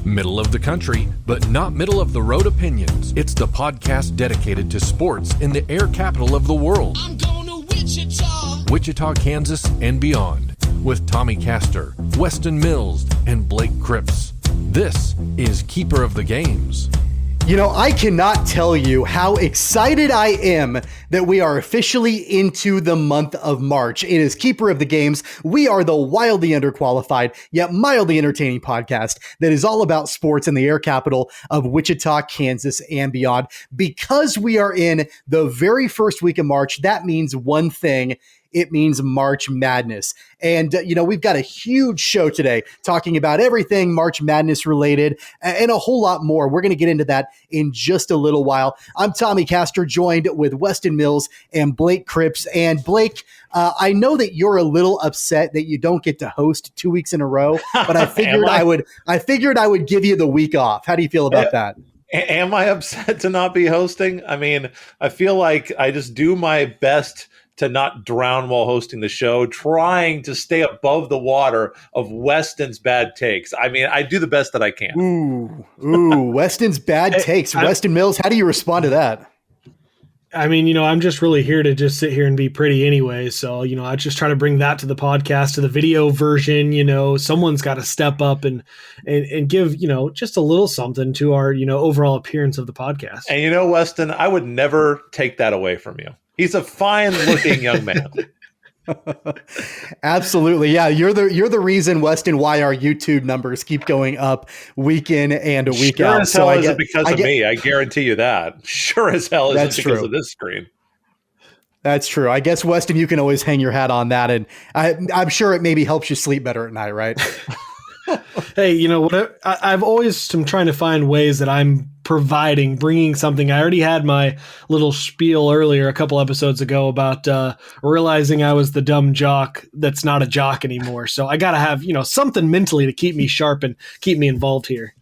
Middle of the country, but not middle of the road opinions. It's the podcast dedicated to sports in the air capital of the world. I'm going to Wichita. Wichita, Kansas, and beyond. With Tommy Castor, Weston Mills, and Blake Cripps. This is Keeper of the Games. You know, I cannot tell you how excited I am that we are officially into the month of March. It is Keeper of the Games. We are the wildly underqualified, yet mildly entertaining podcast that is all about sports in the air capital of Wichita, Kansas, and beyond. Because we are in the very first week of March, that means one thing. It means March Madness. And, we've got a huge show today talking about everything March Madness related and a whole lot more. We're going to get into that in just a little while. I'm Tommy Castor, joined with Weston Mills and Blake Cripps. And Blake, I know that you're a little upset that you don't get to host 2 weeks in a row, but I figured I would give you the week off. How do you feel about that? Am I upset to not be hosting? I mean, I feel like I just do my best to not drown while hosting the show, trying to stay above the water of Weston's bad takes. I mean, I do the best that I can. Ooh, Weston's bad takes. Weston Mills, how do you respond to that? I mean, I'm just really here to just sit here and be pretty anyway. So, I just try to bring that to the podcast, to the video version. Someone's got to step up and give, just a little something to our, overall appearance of the podcast. And Weston, I would never take that away from you. He's a fine-looking young man. Absolutely, yeah. You're the reason, Weston, why our YouTube numbers keep going up week in and a week out. Sure as hell isn't because of me. I guarantee you that. Sure as hell isn't because of this screen. That's true. I guess, Weston, you can always hang your hat on that, and I'm sure it maybe helps you sleep better at night, right? Hey, what? I've always am trying to find ways that I'm bringing something. I already had my little spiel earlier a couple episodes ago about realizing I was the dumb jock that's not a jock anymore. So I got to have, something mentally to keep me sharp and keep me involved here.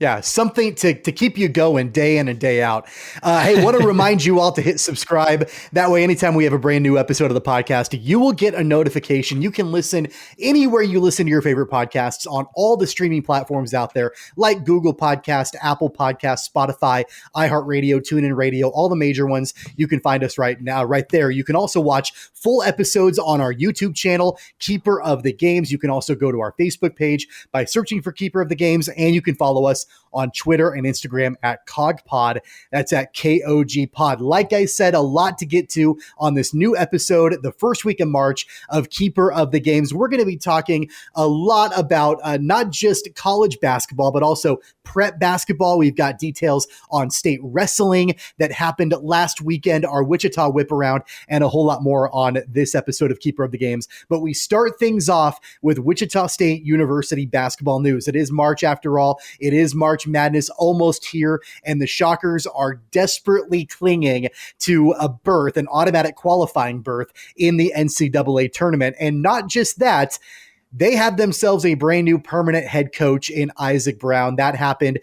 Yeah, something to keep you going day in and day out. Hey, want to remind you all to hit subscribe. That way, anytime we have a brand new episode of the podcast, you will get a notification. You can listen anywhere you listen to your favorite podcasts on all the streaming platforms out there, like Google Podcast, Apple Podcast, Spotify, iHeartRadio, TuneIn Radio, all the major ones. You can find us right now, right there. You can also watch full episodes on our YouTube channel, Keeper of the Games. You can also go to our Facebook page by searching for Keeper of the Games, and you can follow us on Twitter and Instagram at KOGpod. That's at KOGpod. Like I said, a lot to get to on this new episode, the first week of March of Keeper of the Games. We're going to be talking a lot about not just college basketball, but also prep basketball. We've got details on state wrestling that happened last weekend, our Wichita Whiparound, and a whole lot more on this episode of Keeper of the Games. But we start things off with Wichita State University basketball news. It is March after all. It is March Madness almost here, and the Shockers are desperately clinging to a berth, an automatic qualifying berth in the NCAA tournament. And not just that, they have themselves a brand new permanent head coach in Isaac Brown. That happened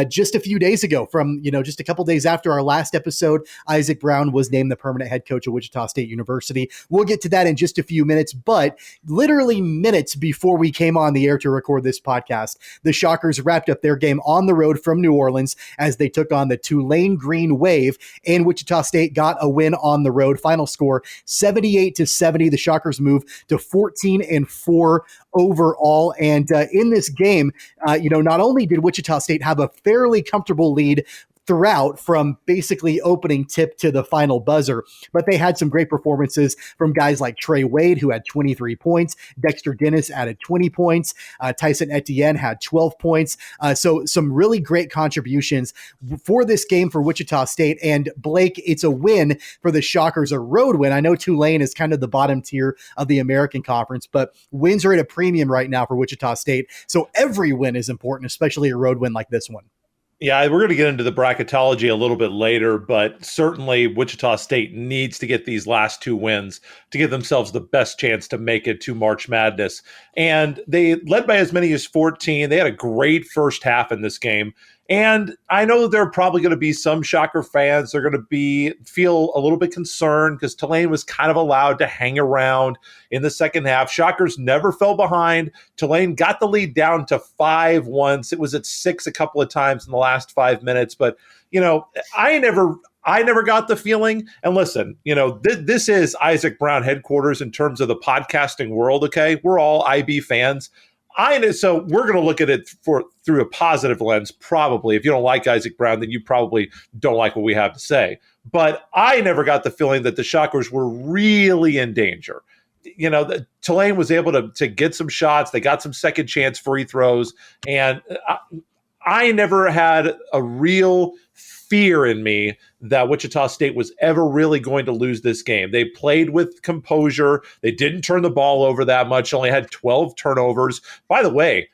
just a few days ago. From, just a couple days after our last episode, Isaac Brown was named the permanent head coach of Wichita State University. We'll get to that in just a few minutes, but literally minutes before we came on the air to record this podcast, the Shockers wrapped up their game on the road from New Orleans as they took on the Tulane Green Wave, and Wichita State got a win on the road. Final score 78-70. The Shockers move to 14-4 overall. And in this game, not only did Wichita State have a fairly comfortable lead throughout from basically opening tip to the final buzzer, but they had some great performances from guys like Trey Wade, who had 23 points. Dexter Dennis added 20 points. Tyson Etienne had 12 points. So some really great contributions for this game for Wichita State. And Blake, it's a win for the Shockers, a road win. I know Tulane is kind of the bottom tier of the American Conference, but wins are at a premium right now for Wichita State. So every win is important, especially a road win like this one. Yeah, we're going to get into the bracketology a little bit later, but certainly Wichita State needs to get these last two wins to give themselves the best chance to make it to March Madness. And they led by as many as 14. They had a great first half in this game. And I know there are probably going to be some Shocker fans. They're going to feel a little bit concerned because Tulane was kind of allowed to hang around in the second half. Shockers never fell behind. Tulane got the lead down to 5 once. It was at 6 a couple of times in the last 5 minutes. But, I never got the feeling. And listen, this is Isaac Brown headquarters in terms of the podcasting world. Okay, we're all IB fans. So we're going to look at it through a positive lens, probably. If you don't like Isaac Brown, then you probably don't like what we have to say. But I never got the feeling that the Shockers were really in danger. Tulane was able to get some shots. They got some second chance free throws. And I never had a real fear in me that Wichita State was ever really going to lose this game. They played with composure. They didn't turn the ball over that much, only had 12 turnovers. By the way,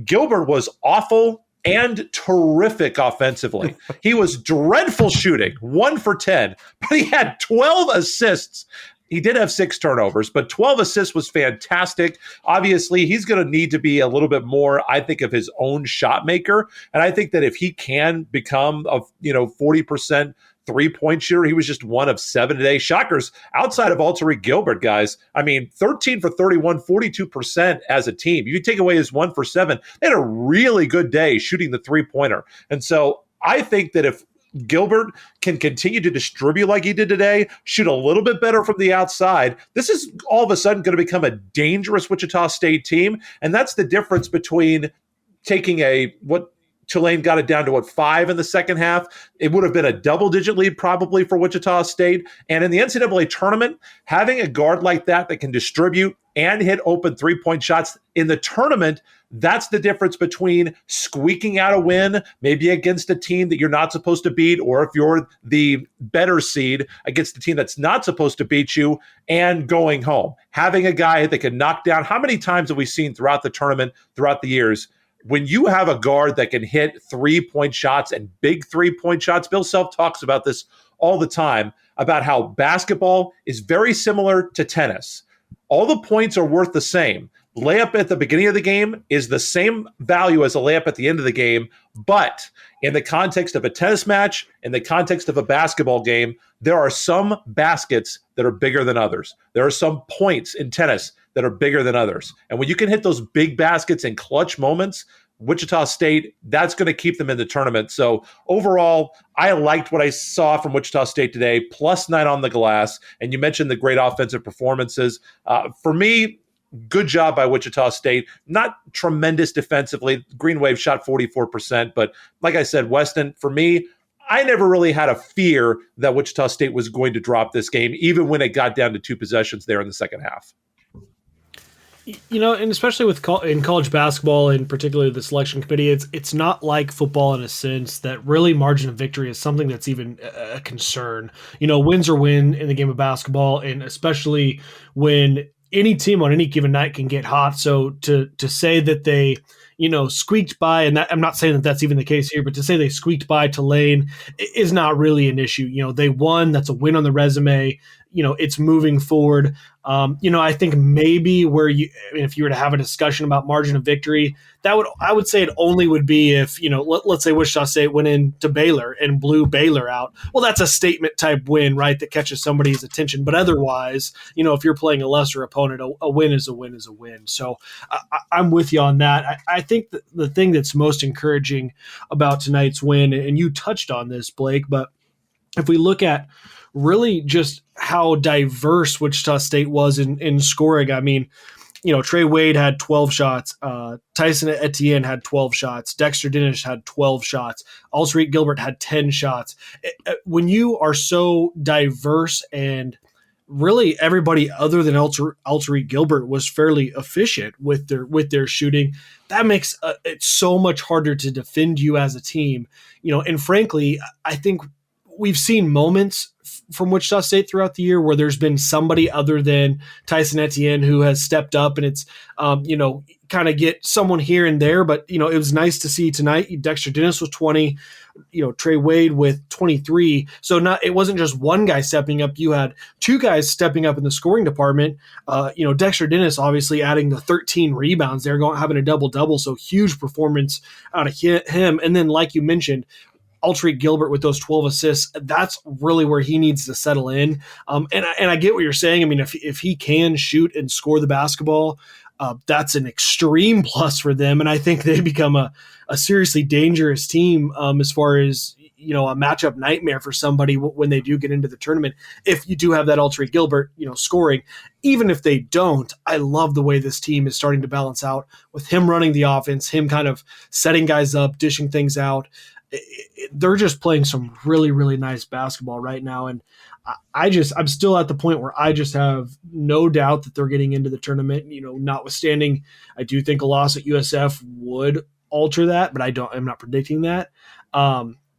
Gilbert was awful and terrific offensively. He was dreadful shooting, 1 for 10, but he had 12 assists. He did have 6 turnovers, but 12 assists was fantastic. Obviously, he's going to need to be a little bit more, I think, of his own shot maker. And I think that if he can become a 40% three-point shooter, he was just 1 of 7 today. Shockers, outside of Tariq Gilbert, guys, 13 for 31, 42% as a team. You take away his 1 for 7, they had a really good day shooting the three-pointer. And so I think that if Gilbert can continue to distribute like he did today, shoot a little bit better from the outside, this is all of a sudden going to become a dangerous Wichita State team. And that's the difference between taking what Tulane got it down to 5 in the second half. It would have been a double-digit lead probably for Wichita State. And in the NCAA tournament, having a guard like that can distribute and hit open three-point shots in the tournament, that's the difference between squeaking out a win, maybe against a team that you're not supposed to beat, or if you're the better seed against a team that's not supposed to beat you, and going home. Having a guy that can knock down, how many times have we seen throughout the tournament, throughout the years, when you have a guard that can hit three-point shots and big three-point shots? Bill Self talks about this all the time, about how basketball is very similar to tennis. All the points are worth the same. Layup at the beginning of the game is the same value as a layup at the end of the game, but in the context of a tennis match, in the context of a basketball game, there are some baskets that are bigger than others. There are some points in tennis that are bigger than others. And when you can hit those big baskets in clutch moments, Wichita State, that's going to keep them in the tournament. So overall, I liked what I saw from Wichita State today, +9 on the glass. And you mentioned the great offensive performances. For me, good job by Wichita State. Not tremendous defensively. Green Wave shot 44%. But like I said, Weston, for me, I never really had a fear that Wichita State was going to drop this game, even when it got down to 2 possessions there in the second half. And especially in college basketball, and particularly the selection committee, it's not like football in a sense that really margin of victory is something that's even a concern. Wins are win in the game of basketball, and especially when any team on any given night can get hot. So to say that they squeaked by, and I'm not saying that that's even the case here, but to say they squeaked by Tulane is not really an issue. They won. That's a win on the resume. It's moving forward. I think maybe if you were to have a discussion about margin of victory, I would say it only would be if, let's say Wichita State went into Baylor and blew Baylor out. Well, that's a statement type win, right? That catches somebody's attention. But otherwise, if you're playing a lesser opponent, a win is a win is a win. So I'm with you on that. I think that the thing that's most encouraging about tonight's win, and you touched on this, Blake, but if we look at really just how diverse Wichita State was in scoring. Trey Wade had 12 shots. Tyson Etienne had 12 shots. Dexter Dennis had 12 shots. Tariq Gilbert had 10 shots. When you are so diverse, and really everybody other than Tariq Gilbert was fairly efficient with their shooting, that makes it so much harder to defend you as a team. And frankly, I think we've seen moments from Wichita State throughout the year where there's been somebody other than Tyson Etienne who has stepped up, and it's, kind of get someone here and there. But, it was nice to see tonight. Dexter Dennis was 20, Trey Wade with 23. So it wasn't just one guy stepping up. You had two guys stepping up in the scoring department. Dexter Dennis obviously adding the 13 rebounds there, having a double-double. So huge performance out of him. And then, like you mentioned, Alterique Gilbert with those 12 assists, that's really where he needs to settle in. And I get what you're saying. I mean, if he can shoot and score the basketball, that's an extreme plus for them. And I think they become a seriously dangerous team as far as, a matchup nightmare for somebody when they do get into the tournament. If you do have that Alterique Gilbert, scoring, even if they don't, I love the way this team is starting to balance out with him running the offense, him kind of setting guys up, dishing things out. They're just playing some really, really nice basketball right now. And I'm still at the point where I just have no doubt that they're getting into the tournament, notwithstanding, I do think a loss at USF would alter that, but I'm not predicting that.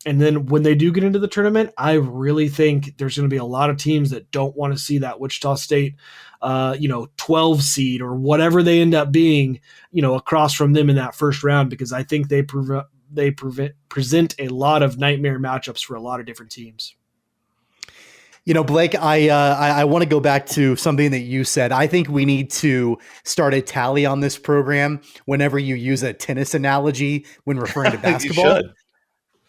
And then when they do get into the tournament, I really think there's going to be a lot of teams that don't want to see that Wichita State, 12 seed or whatever they end up being, across from them in that first round, because I think they present a lot of nightmare matchups for a lot of different teams. Blake, I want to go back to something that you said. I think we need to start a tally on this program whenever you use a tennis analogy when referring to basketball. You should.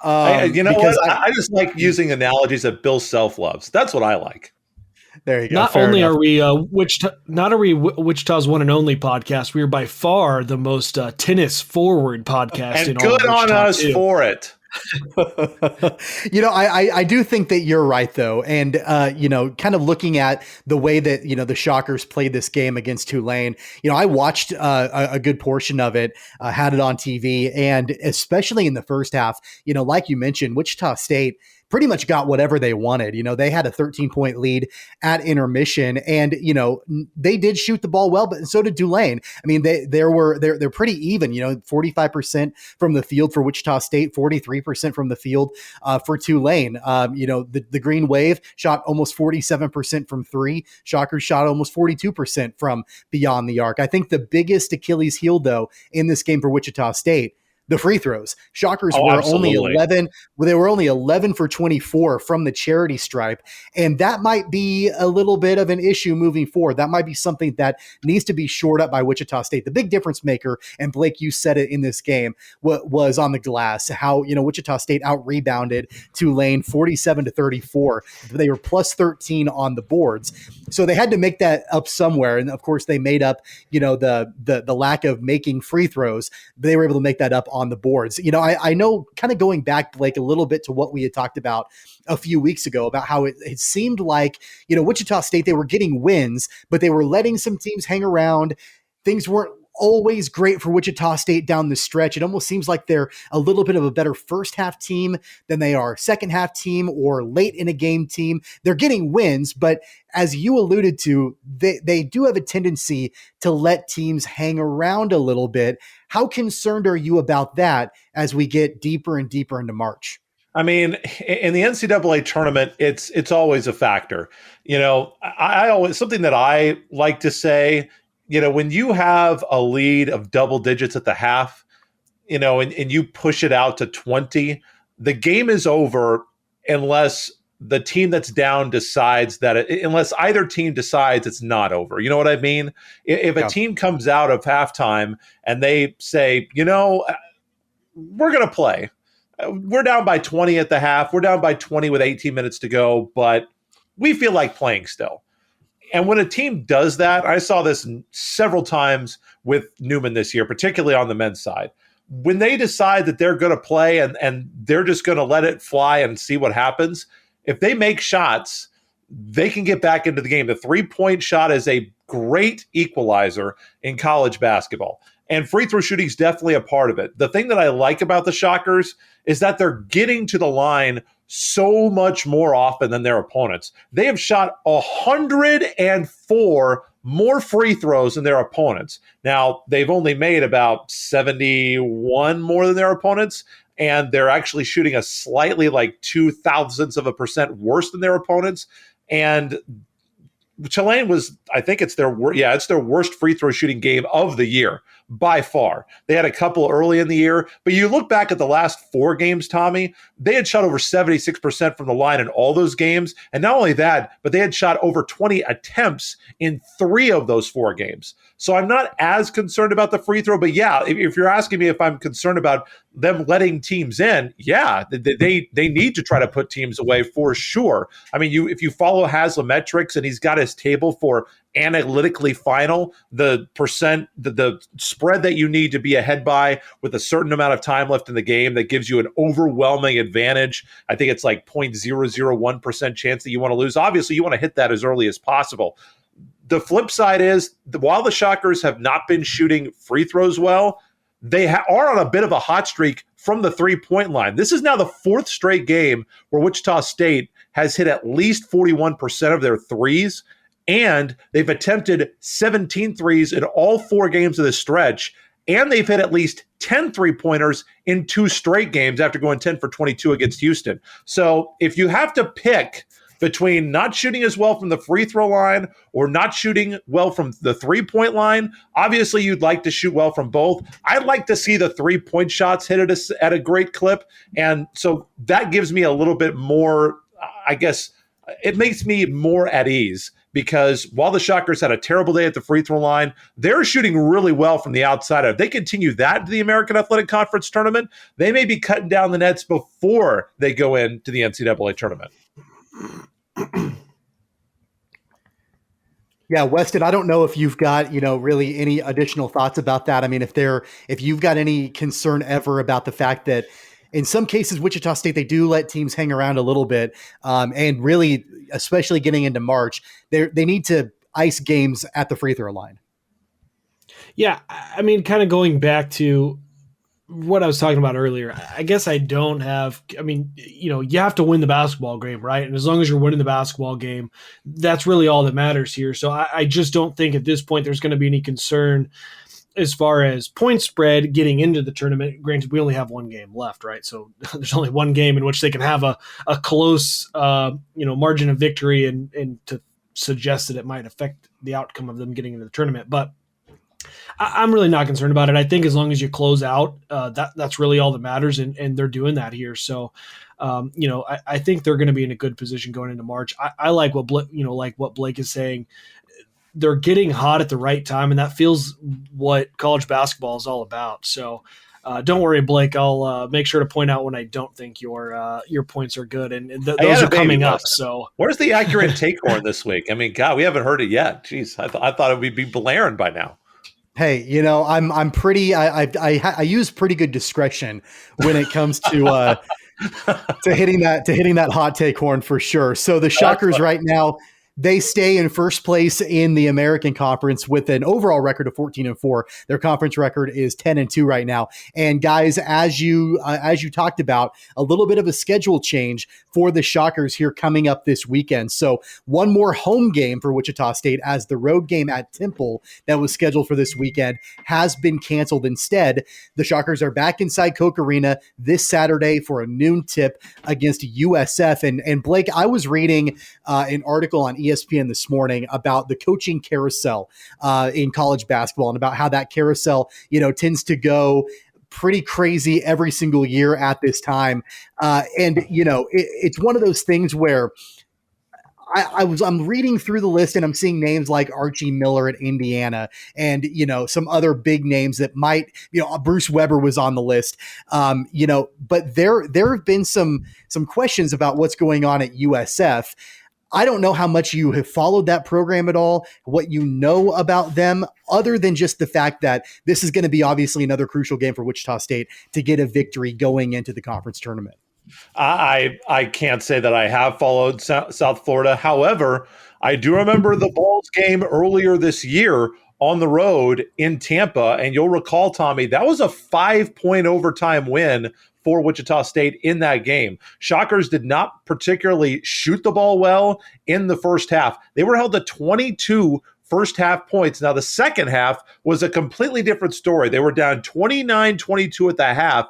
I just like using analogies that Bill Self loves. That's what I like. There you go. Not only are we Wichita's one and only podcast, we are by far the most tennis forward podcast. And in good all of on us too. for it. I do think that you're right, though. And, kind of looking at the way that, the Shockers played this game against Tulane, I watched a good portion of it, had it on TV, and especially in the first half, like you mentioned, Wichita State pretty much got whatever they wanted. They had a 13-point lead at intermission, and they did shoot the ball well, but so did Tulane. I mean, they're pretty even. 45% from the field for Wichita State, 43% from the field for Tulane. The Green Wave shot almost 47% from three. Shockers shot almost 42% from beyond the arc. I think the biggest Achilles heel, though, in this game for Wichita State, the free throws. Shockers were only 11. They were only 11 for 24 from the charity stripe. And that might be a little bit of an issue moving forward. That might be something that needs to be shored up by Wichita State. The big difference maker, and Blake, you said it in this game, was on the glass, how, Wichita State out-rebounded Tulane 47-34. They were plus 13 on the boards. So they had to make that up somewhere. And of course they made up, the lack of making free throws. They were able to make that up on the boards. I know, kind of going back, Blake, a little bit to what we had talked about a few weeks ago about how it seemed like, Wichita State, they were getting wins, but they were letting some teams hang around. Things weren't always great for Wichita State down the stretch. It almost seems like they're a little bit of a better first half team than they are second half team or late in a game team. They're getting wins, but as you alluded to, they do have a tendency to let teams hang around a little bit. How concerned are you about that as we get deeper and deeper into March? I mean, in the NCAA tournament, it's always a factor. I always, something that I like to say, when you have a lead of double digits at the half, and you push it out to 20, the game is over unless the team that's down decides unless either team decides it's not over. You know what I mean? If a team comes out of halftime and they say, we're going to play. We're down by 20 at the half. We're down by 20 with 18 minutes to go, but we feel like playing still. And when a team does that, I saw this several times with Newman this year, particularly on the men's side. When they decide that they're going to play and they're just going to let it fly and see what happens, if they make shots, they can get back into the game. The three-point shot is a great equalizer in college basketball. And free throw shooting is definitely a part of it. The thing that I like about the Shockers is that they're getting to the line so much more often than their opponents. They have shot 104 more free throws than their opponents. Now, they've only made about 71 more than their opponents, and they're actually shooting a slightly like 0.02% worse than their opponents. And Tulane was, I think it's their worst free throw shooting game of the year by far. They had a couple early in the year, but you look back at the last 4 games, Tommy, they had shot over 76% from the line in all those games. And not only that, but they had shot over 20 attempts in 3 of those 4 games. So I'm not as concerned about the free throw, but yeah, if you're asking me if I'm concerned about them letting teams in, yeah, they need to try to put teams away for sure. I mean, if you follow Haslametrics and he's got his table for analytically final, the spread that you need to be ahead by with a certain amount of time left in the game that gives you an overwhelming advantage. I think it's like 0.001% chance that you want to lose. Obviously, you want to hit that as early as possible. The flip side is, while the Shockers have not been shooting free throws well, they are on a bit of a hot streak from the three-point line. This is now the 4th straight game where Wichita State has hit at least 41% of their threes, and they've attempted 17 threes in all 4 games of this stretch, and they've hit at least 10 three-pointers in 2 straight games after going 10 for 22 against Houston. So if you have to pick between not shooting as well from the free throw line or not shooting well from the 3-point line, obviously you'd like to shoot well from both. I'd like to see the 3-point shots hit at a great clip. And so that gives me a little bit more, I guess, it makes me more at ease, because while the Shockers had a terrible day at the free throw line, they're shooting really well from the outside. If they continue that into the American Athletic Conference tournament, they may be cutting down the nets before they go into the NCAA tournament. Yeah, Weston, I don't know if you've got, really any additional thoughts about that. I mean, if you've got any concern ever about the fact that in some cases, Wichita State, they do let teams hang around a little bit, and really, especially getting into March, they need to ice games at the free throw line. Yeah, I mean, kind of going back to what I was talking about earlier, I guess you have to win the basketball game, right? And as long as you're winning the basketball game, that's really all that matters here. So I just don't think at this point there's going to be any concern as far as point spread getting into the tournament. Granted, we only have 1 game left, right? So there's only 1 game in which they can have a close, margin of victory and to suggest that it might affect the outcome of them getting into the tournament. But I'm really not concerned about it. I think as long as you close out, that's really all that matters, and they're doing that here. So, I think they're going to be in a good position going into March. I like what Blake is saying. They're getting hot at the right time, and that feels what college basketball is all about. So, don't worry, Blake. I'll make sure to point out when I don't think your points are good, and those are coming up. So, where's the accurate take horn this week? I mean, God, we haven't heard it yet. Jeez, I thought it would be blaring by now. Hey, I'm pretty. I use pretty good discretion when it comes to hitting that hot take horn for sure. So the Shockers right now, they stay in first place in the American Conference with an overall record of 14-4. Their conference record is 10-2 right now. And guys, as you talked about, a little bit of a schedule change for the Shockers here coming up this weekend. So one more home game for Wichita State, as the road game at Temple that was scheduled for this weekend has been canceled. Instead, the Shockers are back inside Koch Arena this Saturday for a noon tip against USF. And Blake, I was reading an article on ESPN this morning about the coaching carousel in college basketball, and about how that carousel, tends to go pretty crazy every single year at this time. It's one of those things where I'm reading through the list and I'm seeing names like Archie Miller at Indiana, and some other big names that might, Bruce Weber was on the list, but there have been some questions about what's going on at USF. I don't know how much you have followed that program at all, what you know about them, other than just the fact that this is going to be obviously another crucial game for Wichita State to get a victory going into the conference tournament. I can't say that I have followed South Florida. However, I do remember the Vols game earlier this year on the road in Tampa. And you'll recall, Tommy, that was a 5-point overtime win for Wichita State in that game. Shockers did not particularly shoot the ball well in the first half. They were held to 22 first half points. Now, the second half was a completely different story. They were down 29-22 at the half.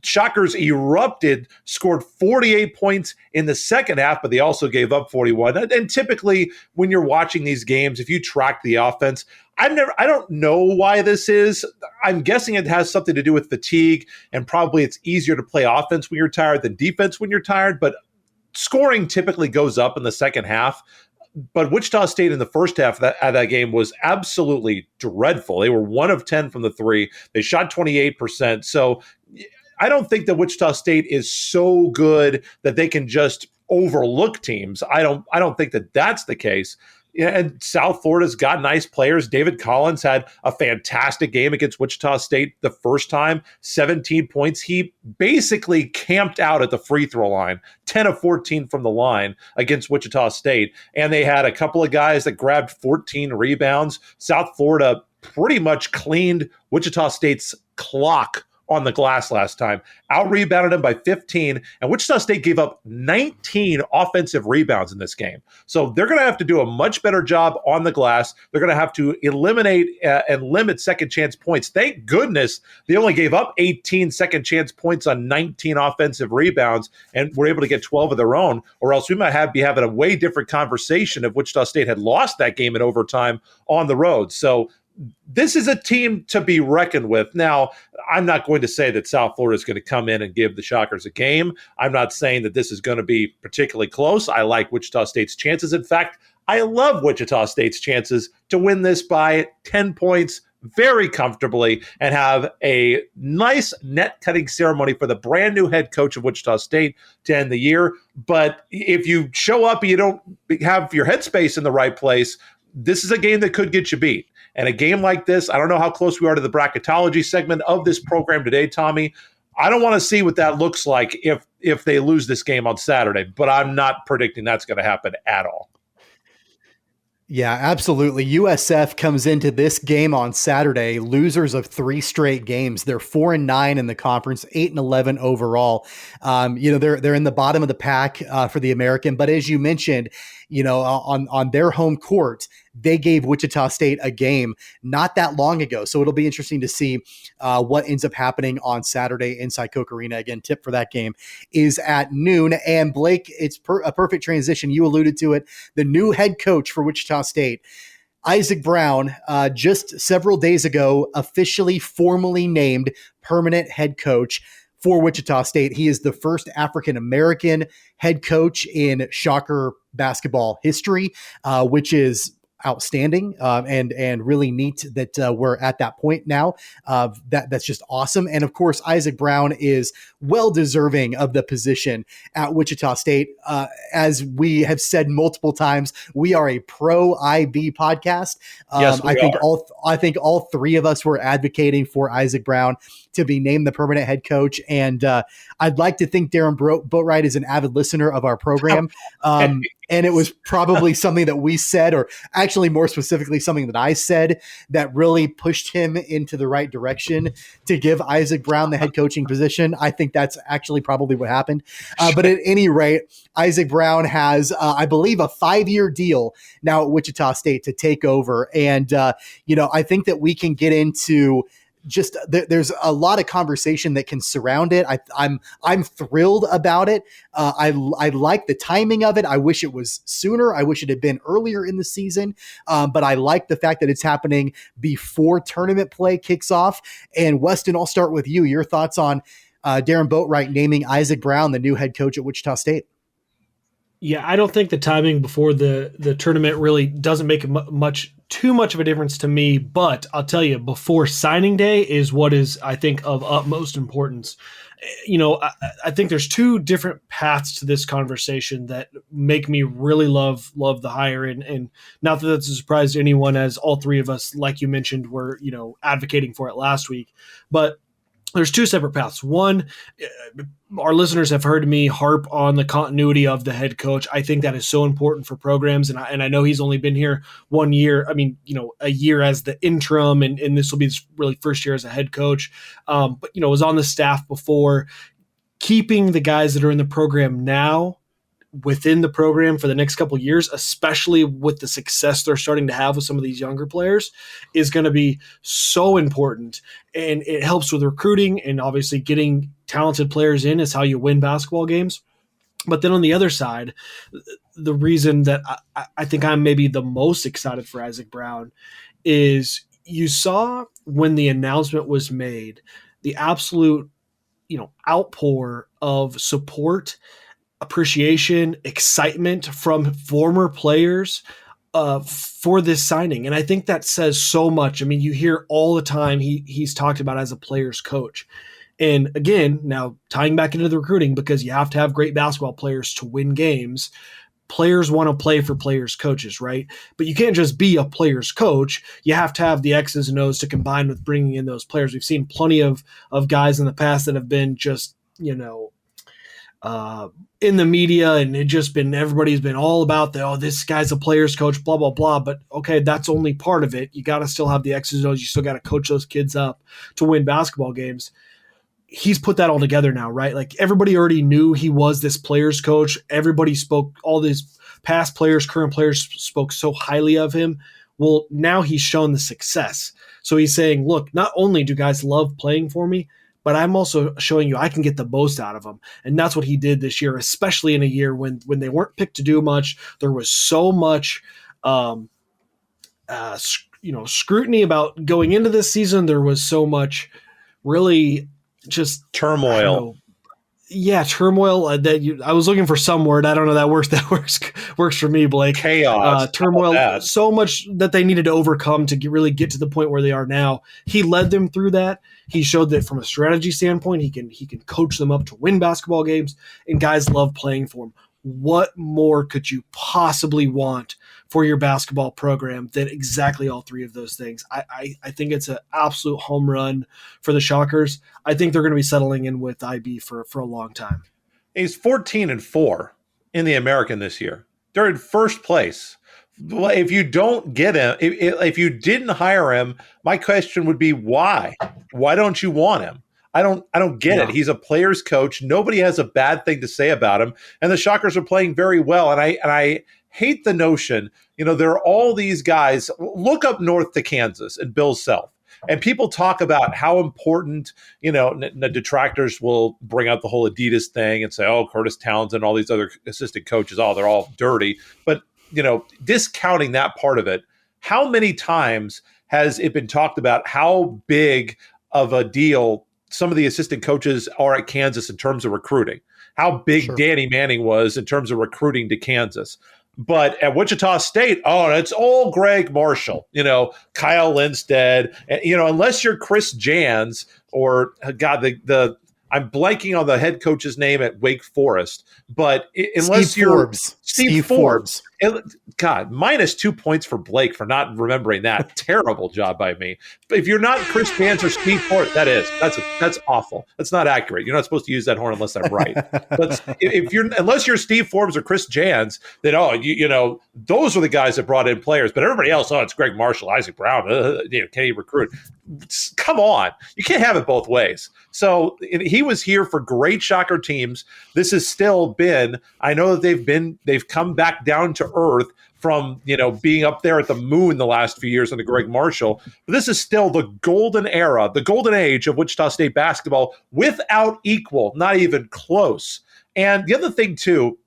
Shockers erupted, scored 48 points in the second half, but they also gave up 41. And typically, when you're watching these games, if you track the offense, I don't know why this is. I'm guessing it has something to do with fatigue, and probably it's easier to play offense when you're tired than defense when you're tired. But scoring typically goes up in the second half. But Wichita State in the first half of that game was absolutely dreadful. They were 1 of 10 from the three. They shot 28%. So I don't think that Wichita State is so good that they can just overlook teams. I don't think that that's the case. Yeah, and South Florida's got nice players. David Collins had a fantastic game against Wichita State the first time, 17 points. He basically camped out at the free throw line, 10 of 14 from the line against Wichita State. And they had a couple of guys that grabbed 14 rebounds. South Florida pretty much cleaned Wichita State's clock on the glass last time, out-rebounded them by 15, and Wichita State gave up 19 offensive rebounds in this game. So they're going to have to do a much better job on the glass. They're going to have to eliminate and limit second-chance points. Thank goodness they only gave up 18 second-chance points on 19 offensive rebounds and were able to get 12 of their own, or else we might be having a way different conversation if Wichita State had lost that game in overtime on the road. So this is a team to be reckoned with. Now, I'm not going to say that South Florida is going to come in and give the Shockers a game. I'm not saying that this is going to be particularly close. I like Wichita State's chances. In fact, I love Wichita State's chances to win this by 10 points very comfortably and have a nice net cutting ceremony for the brand new head coach of Wichita State to end the year. But if you show up and you don't have your headspace in the right place, this is a game that could get you beat. And a game like this, I don't know how close we are to the bracketology segment of this program today, Tommy. I don't want to see what that looks like if they lose this game on Saturday, but I'm not predicting that's going to happen at all. Yeah, absolutely. USF comes into this game on Saturday, losers of 3 straight games. They're 4-9 in the conference, 8-11 overall. They're in the bottom of the pack for the American, but as you mentioned, on their home court, they gave Wichita State a game not that long ago. So it'll be interesting to see what ends up happening on Saturday inside Koch Arena. Again, tip for that game is at noon. And Blake, it's a perfect transition. You alluded to it. The new head coach for Wichita State, Isaac Brown, just several days ago, officially formally named permanent head coach for Wichita State. He is the first African-American head coach in Shocker basketball history, which is outstanding and really neat that we're at that point now. That's just awesome. And of course, Isaac Brown is well deserving of the position at Wichita State. As we have said multiple times, we are a pro IB podcast. Yes, I think all three of us were advocating for Isaac Brown to be named the permanent head coach. And I'd like to think Darren Boatwright is an avid listener of our program. And it was probably something that we said, or actually more specifically, something that I said that really pushed him into the right direction to give Isaac Brown the head coaching position. I think that's actually probably what happened. But at any rate, Isaac Brown has, I believe, a 5-year deal now at Wichita State to take over. And, I think that we can get into just there's a lot of conversation that can surround it. I'm thrilled about it. I like the timing of it. I wish it was sooner. I wish it had been earlier in the season. But I like the fact that it's happening before tournament play kicks off. And Weston, I'll start with you. Your thoughts on Darren Boatwright naming Isaac Brown the new head coach at Wichita State? Yeah, I don't think the timing before the tournament really doesn't make too much of a difference to me. But I'll tell you, before signing day is what is, I think, of utmost importance. I think there's 2 different paths to this conversation that make me really love the hire. And not that that's a surprise to anyone, as all 3 of us, like you mentioned, were advocating for it last week. But there's 2 separate paths. One, our listeners have heard me harp on the continuity of the head coach. I think that is so important for programs. And I know he's only been here 1 year. I mean, a year as the interim, and this will be his really first year as a head coach. But was on the staff before. Keeping the guys that are in the program now within the program for the next couple of years, especially with the success they're starting to have with some of these younger players, is going to be so important. And it helps with recruiting, and obviously getting talented players in is how you win basketball games. But then on the other side, the reason that I think I'm maybe the most excited for Isaac Brown is you saw when the announcement was made, the absolute, outpour of support, appreciation, excitement from former players for this signing. And I think that says so much. I mean, you hear all the time he's talked about as a player's coach. And again, now tying back into the recruiting, because you have to have great basketball players to win games. Players want to play for players' coaches, right? But you can't just be a player's coach. You have to have the X's and O's to combine with bringing in those players. We've seen plenty of guys in the past that have been just, in the media, and everybody's been all about this guy's a player's coach, blah, blah, blah. But okay, that's only part of it. You got to still have the X's and O's. You still got to coach those kids up to win basketball games. He's put that all together now, right? Like, everybody already knew he was this player's coach. Everybody spoke, all these past players, current players spoke so highly of him. Well, now he's shown the success. So he's saying, look, not only do guys love playing for me, but I'm also showing you I can get the most out of them. And that's what he did this year, especially in a year when they weren't picked to do much. There was so much scrutiny about going into this season. There was so much really just turmoil. Turmoil. I was looking for some word. I don't know that works for me, Blake. Chaos, turmoil. So much that they needed to overcome to really get to the point where they are now. He led them through that. He showed that from a strategy standpoint, he can coach them up to win basketball games, and guys love playing for him. What more could you possibly want for your basketball program than exactly all three of those things? I think it's an absolute home run for the Shockers. I think they're going to be settling in with IB for a long time. He's 14-4 in the American this year. They're in first place. If you don't get him, if you didn't hire him, my question would be why? Why don't you want him? I don't get it. He's a player's coach. Nobody has a bad thing to say about him, and the Shockers are playing very well. And I hate the notion, there are all these guys. Look up north to Kansas and Bill Self, and people talk about how important, the detractors will bring up the whole Adidas thing and say, oh, Curtis Townsend, all these other assistant coaches, they're all dirty. But, discounting that part of it, how many times has it been talked about how big of a deal some of the assistant coaches are at Kansas in terms of recruiting, how big Danny Manning was in terms of recruiting to Kansas. But at Wichita State, it's all Greg Marshall, Kyle Lindstedt, and, unless you're Chris Jans or I'm blanking on the head coach's name at Wake Forest, but unless you're Steve Forbes. God, -2 points for Blake for not remembering that. Terrible job by me. But if you're not Chris Jans or Steve Forbes, that's awful. That's not accurate. You're not supposed to use that horn unless I'm right. But unless you're Steve Forbes or Chris Jans, then those are the guys that brought in players. But everybody else, it's Greg Marshall, Isaac Brown. Can he recruit? Come on, you can't have it both ways. So he was here for great Shocker teams. This has still been. I know that they've come back down to earth from being up there at the moon the last few years under Greg Marshall. But this is still the golden era, the golden age of Wichita State basketball, without equal, not even close. And the other thing too,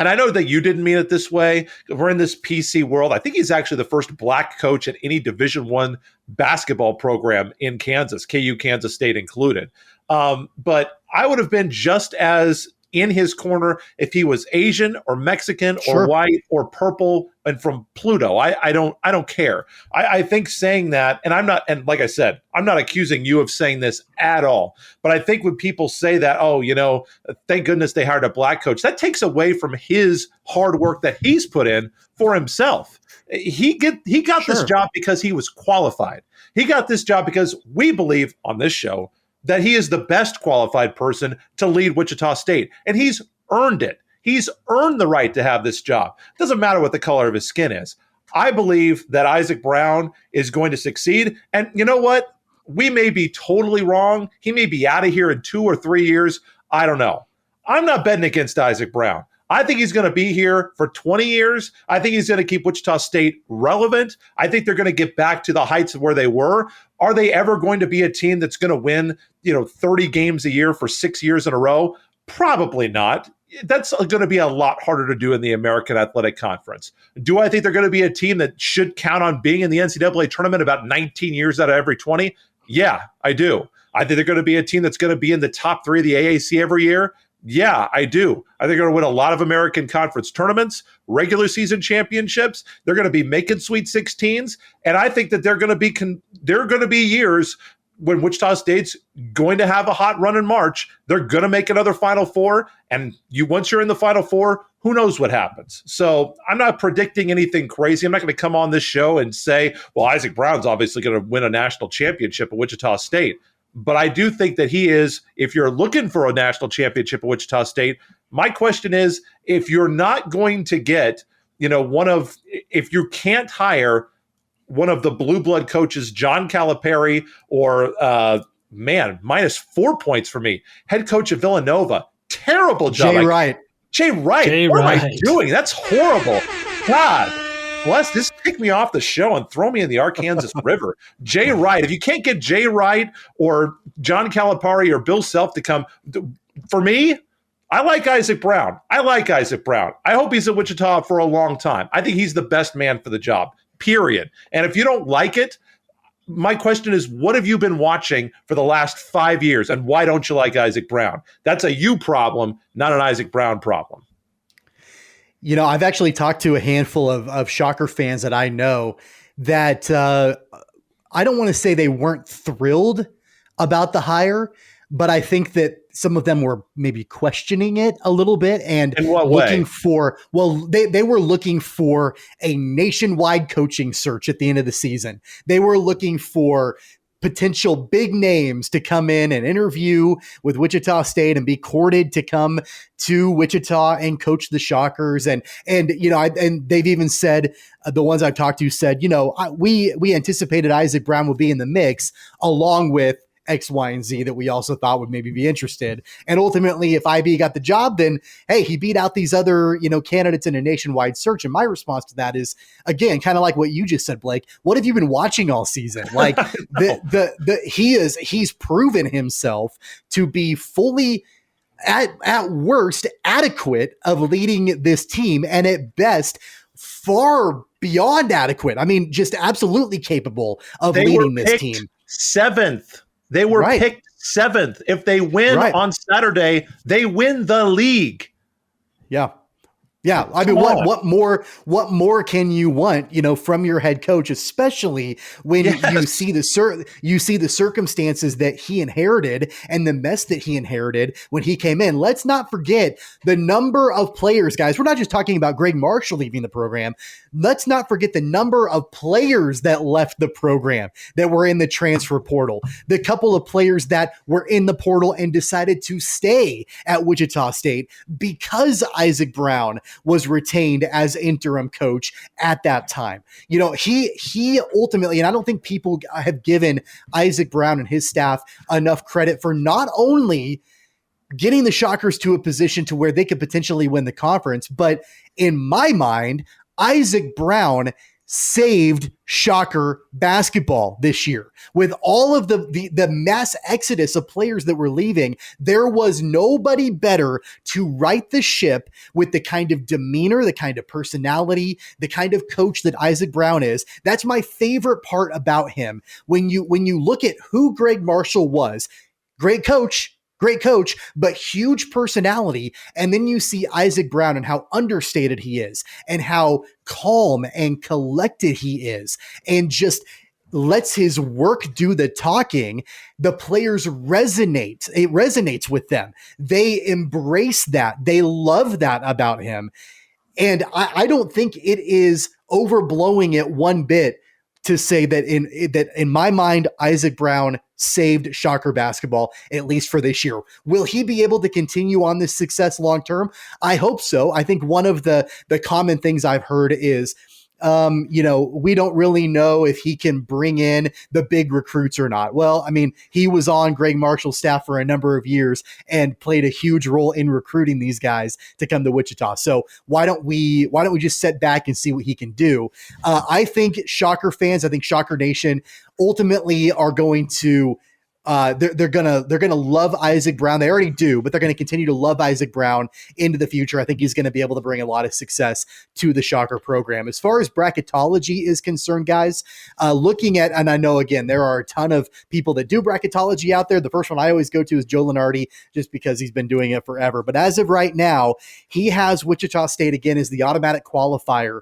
and I know that you didn't mean it this way, we're in this PC world. I think he's actually the first black coach at any Division I basketball program in Kansas, KU Kansas State included. But I would have been just as in his corner if he was Asian or Mexican or white or purple and from Pluto. I don't care. I think saying that, and I'm not, and like I said, I'm not accusing you of saying this at all, but I think when people say that, thank goodness they hired a black coach, that takes away from his hard work that he's put in for himself. He got this job because he was qualified. He got this job because we believe on this show that he is the best qualified person to lead Wichita State. And he's earned it. He's earned the right to have this job. It doesn't matter what the color of his skin is. I believe that Isaac Brown is going to succeed. And you know what? We may be totally wrong. He may be out of here in 2 or 3 years. I don't know. I'm not betting against Isaac Brown. I think he's going to be here for 20 years. I think he's going to keep Wichita State relevant. I think they're going to get back to the heights of where they were. Are they ever going to be a team that's going to win, 30 games a year for 6 years in a row? Probably not. That's going to be a lot harder to do in the American Athletic Conference. Do I think they're going to be a team that should count on being in the NCAA tournament about 19 years out of every 20? Yeah, I do. I think they're going to be a team that's going to be in the top 3 of the AAC every year. Yeah, I do. I think they're going to win a lot of American Conference tournaments, regular season championships. They're going to be making Sweet 16s, and I think that they're going to be years when Wichita State's going to have a hot run in March. They're going to make another Final Four, and once you're in the Final Four, who knows what happens? So I'm not predicting anything crazy. I'm not going to come on this show and say, well, Isaac Brown's obviously going to win a national championship at Wichita State. But I do think that he is, if you're looking for a national championship at Wichita State, my question is, if you're not going to get, if you can't hire one of the blue blood coaches, John Calipari, or minus 4 points for me, head coach of Villanova, terrible job. Jay Wright. What am I doing? That's horrible. God. Bless, just kick me off the show and throw me in the Arkansas River. Jay Wright. If you can't get Jay Wright or John Calipari or Bill Self to come, for me, I like Isaac Brown. I hope he's at Wichita for a long time. I think he's the best man for the job, period. And if you don't like it, my question is, what have you been watching for the last 5 years, and why don't you like Isaac Brown? That's a you problem, not an Isaac Brown problem. I've actually talked to a handful of Shocker fans that I know that I don't want to say they weren't thrilled about the hire, but I think that some of them were maybe questioning it a little bit and looking for, they were looking for a nationwide coaching search at the end of the season. They were looking for potential big names to come in and interview with Wichita State and be courted to come to Wichita and coach the Shockers. And they've even said, the ones I've talked to said, we anticipated Isaac Brown would be in the mix along with X, Y, and Z that we also thought would maybe be interested. And ultimately, if IB got the job, then, hey, he beat out these other, candidates in a nationwide search. And my response to that is, again, kind of like what you just said, Blake, what have you been watching all season? Like he's proven himself to be fully at worst adequate of leading this team. And at best, far beyond adequate. I mean, just absolutely capable of leading this team. 7th. They were picked 7th. If they win on Saturday, they win the league. Yeah. Yeah. I mean, what more can you want, from your head coach, especially when you see the circumstances that he inherited and the mess that he inherited when he came in. Let's not forget the number of players, guys. We're not just talking about Greg Marshall leaving the program. Let's not forget the number of players that left the program that were in the transfer portal, the couple of players that were in the portal and decided to stay at Wichita State because Isaac Brown was retained as interim coach at that time. He ultimately, and I don't think people have given Isaac Brown and his staff enough credit for not only getting the Shockers to a position to where they could potentially win the conference, but in my mind, Isaac Brown saved Shocker basketball this year. With all of the mass exodus of players that were leaving, there was nobody better to right the ship with the kind of demeanor, the kind of personality, the kind of coach that Isaac Brown is. That's my favorite part about him. When you look at who Greg Marshall was, great coach, but huge personality. And then you see Isaac Brown and how understated he is and how calm and collected he is and just lets his work do the talking. The players resonate. It resonates with them. They embrace that. They love that about him. And I don't think it is overblowing it one bit to say that in my mind, Isaac Brown saved Shocker basketball, at least for this year. Will he be able to continue on this success long term? I hope so. I think one of the common things I've heard is we don't really know if he can bring in the big recruits or not. Well, I mean, he was on Greg Marshall's staff for a number of years and played a huge role in recruiting these guys to come to Wichita. So why don't we just sit back and see what he can do? I think Shocker fans, I think Shocker Nation ultimately are going to they're gonna love Isaac Brown. They already do, but they're gonna continue to love Isaac Brown into the future. I think he's gonna be able to bring a lot of success to the Shocker program. As far as bracketology is concerned, guys, looking at, and I know again there are a ton of people that do bracketology out there. The first one I always go to is Joe Lenardi, just because he's been doing it forever. But as of right now, he has Wichita State again as the automatic qualifier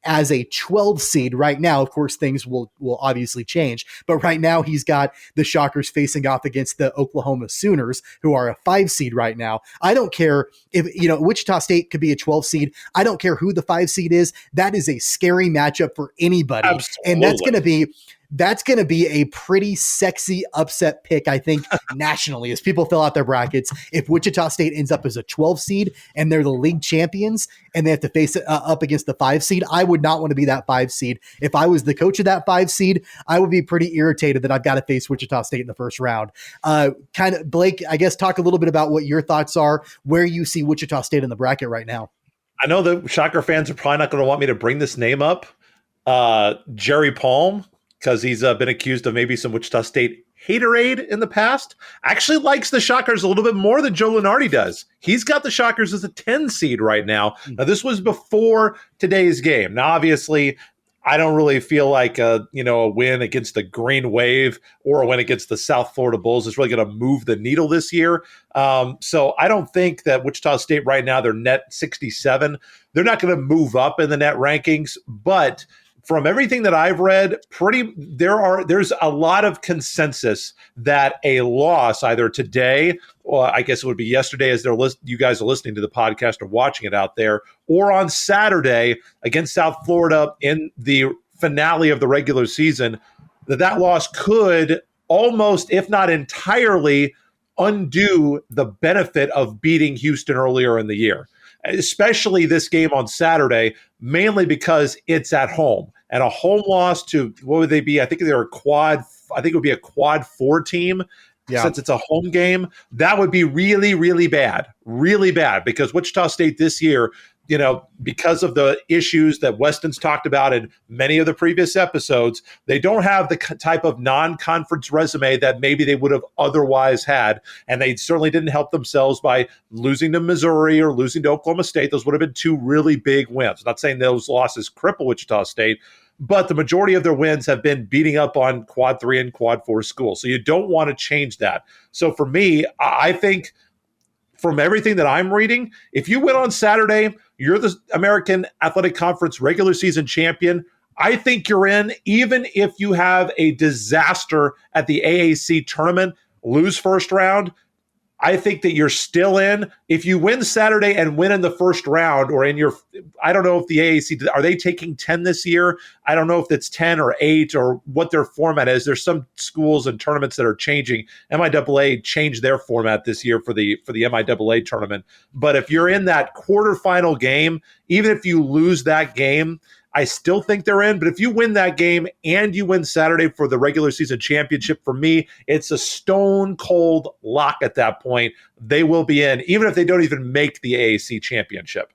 as a 12 seed right now. Of course, things will obviously change, but right now he's got the Shockers facing off against the Oklahoma Sooners, who are a 5 seed right now. I don't care if, Wichita State could be a 12 seed. I don't care who the 5 seed is. That is a scary matchup for anybody. Absolutely. And that's going to be a pretty sexy upset pick, I think, nationally, as people fill out their brackets. If Wichita State ends up as a 12 seed and they're the league champions and they have to face it up against the 5 seed, I would not want to be that 5 seed. If I was the coach of that 5 seed, I would be pretty irritated that I've got to face Wichita State in the first round. Blake, I guess talk a little bit about what your thoughts are, where you see Wichita State in the bracket right now. I know the Shocker fans are probably not going to want me to bring this name up. Jerry Palm, because he's been accused of maybe some Wichita State haterade in the past, actually likes the Shockers a little bit more than Joe Lenardi does. He's got the Shockers as a 10 seed right now. Now, this was before today's game. Now, obviously, I don't really feel like a win against the Green Wave or a win against the South Florida Bulls is really going to move the needle this year. So I don't think that Wichita State right now, they're net 67. They're not going to move up in the net rankings, but from everything that I've read, there's a lot of consensus that a loss either today, or I guess it would be yesterday as you guys are listening to the podcast or watching it out there, or on Saturday against South Florida in the finale of the regular season, that loss could almost, if not entirely, undo the benefit of beating Houston earlier in the year. Especially this game on Saturday, mainly because it's at home. And a home loss to, what would they be? I think it would be a quad 4 team. Yeah. Since it's a home game. That would be really, really bad. Really bad, because Wichita State this year, because of the issues that Weston's talked about in many of the previous episodes, they don't have the type of non-conference resume that maybe they would have otherwise had. And they certainly didn't help themselves by losing to Missouri or losing to Oklahoma State. Those would have been 2 really big wins. I'm not saying those losses cripple Wichita State, but the majority of their wins have been beating up on quad 3 and quad 4 schools. So you don't want to change that. So for me, I think from everything that I'm reading, if you win on Saturday, you're the American Athletic Conference regular season champion. I think you're in, even if you have a disaster at the AAC tournament, lose first round. I think that you're still in. If you win Saturday and win in the first round, or I don't know if the AAC, are they taking 10 this year? I don't know if it's 10 or 8 or what their format is. There's some schools and tournaments that are changing. MIAA changed their format this year for the MIAA tournament. But if you're in that quarterfinal game, even if you lose that game, I still think they're in. But if you win that game and you win Saturday for the regular season championship, for me, it's a stone cold lock at that point. They will be in, even if they don't even make the AAC championship.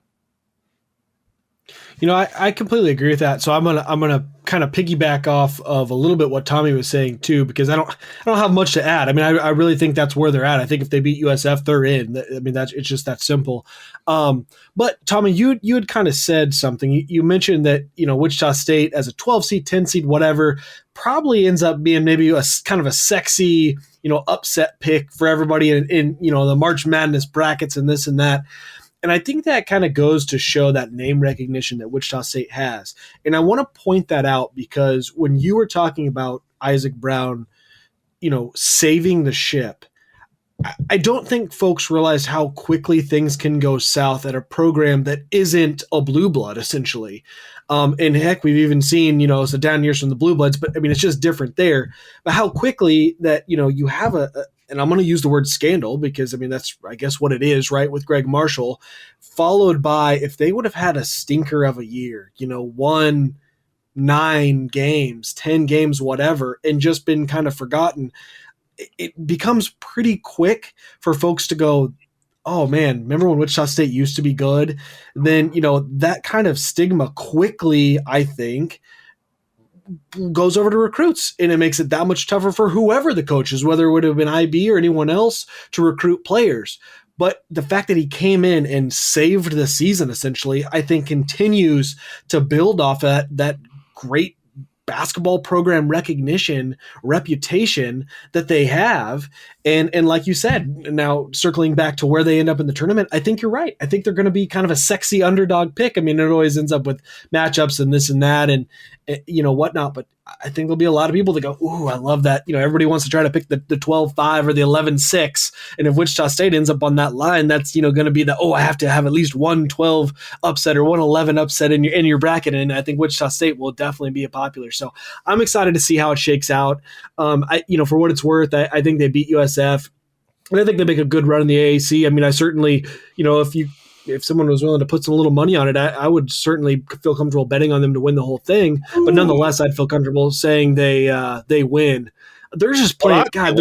I completely agree with that. So I'm gonna kind of piggyback off of a little bit what Tommy was saying too, because I don't have much to add. I mean, I really think that's where they're at. I think if they beat USF, they're in. I mean, it's just that simple. But Tommy, you had kind of said something. You mentioned that Wichita State as a 12 seed, 10 seed, whatever, probably ends up being maybe a kind of a sexy upset pick for everybody in the March Madness brackets and this and that. And I think that kind of goes to show that name recognition that Wichita State has. And I want to point that out because when you were talking about Isaac Brown, saving the ship, I don't think folks realize how quickly things can go south at a program that isn't a blue blood, essentially. And heck, we've even seen, so down years from the blue bloods, but I mean, it's just different there. But how quickly that, you have and I'm going to use the word scandal because, I mean, that's, I guess, what it is, right, with Greg Marshall, followed by if they would have had a stinker of a year, won 9 games, 10 games, whatever, and just been kind of forgotten, it becomes pretty quick for folks to go, oh man, remember when Wichita State used to be good? Then, that kind of stigma quickly, I think, goes over to recruits, and it makes it that much tougher for whoever the coach is, whether it would have been IB or anyone else, to recruit players. But the fact that he came in and saved the season, essentially, I think continues to build off that great basketball program reputation that they have. And like you said, now circling back to where they end up in the tournament, I think you're right. I think they're going to be kind of a sexy underdog pick. I mean, it always ends up with matchups and this and that and whatnot, but I think there'll be a lot of people that go, ooh, I love that. Everybody wants to try to pick the 12-5 or the 11-6. And if Wichita State ends up on that line, that's, going to be I have to have at least one 12 upset or one 11 upset in your bracket. And I think Wichita State will definitely be a popular. So I'm excited to see how it shakes out. For what it's worth, I think they beat USF. And I think they make a good run in the AAC. I mean, I certainly, if someone was willing to put some little money on it, I would certainly feel comfortable betting on them to win the whole thing. But nonetheless, I'd feel comfortable saying they win. They're just playing. God,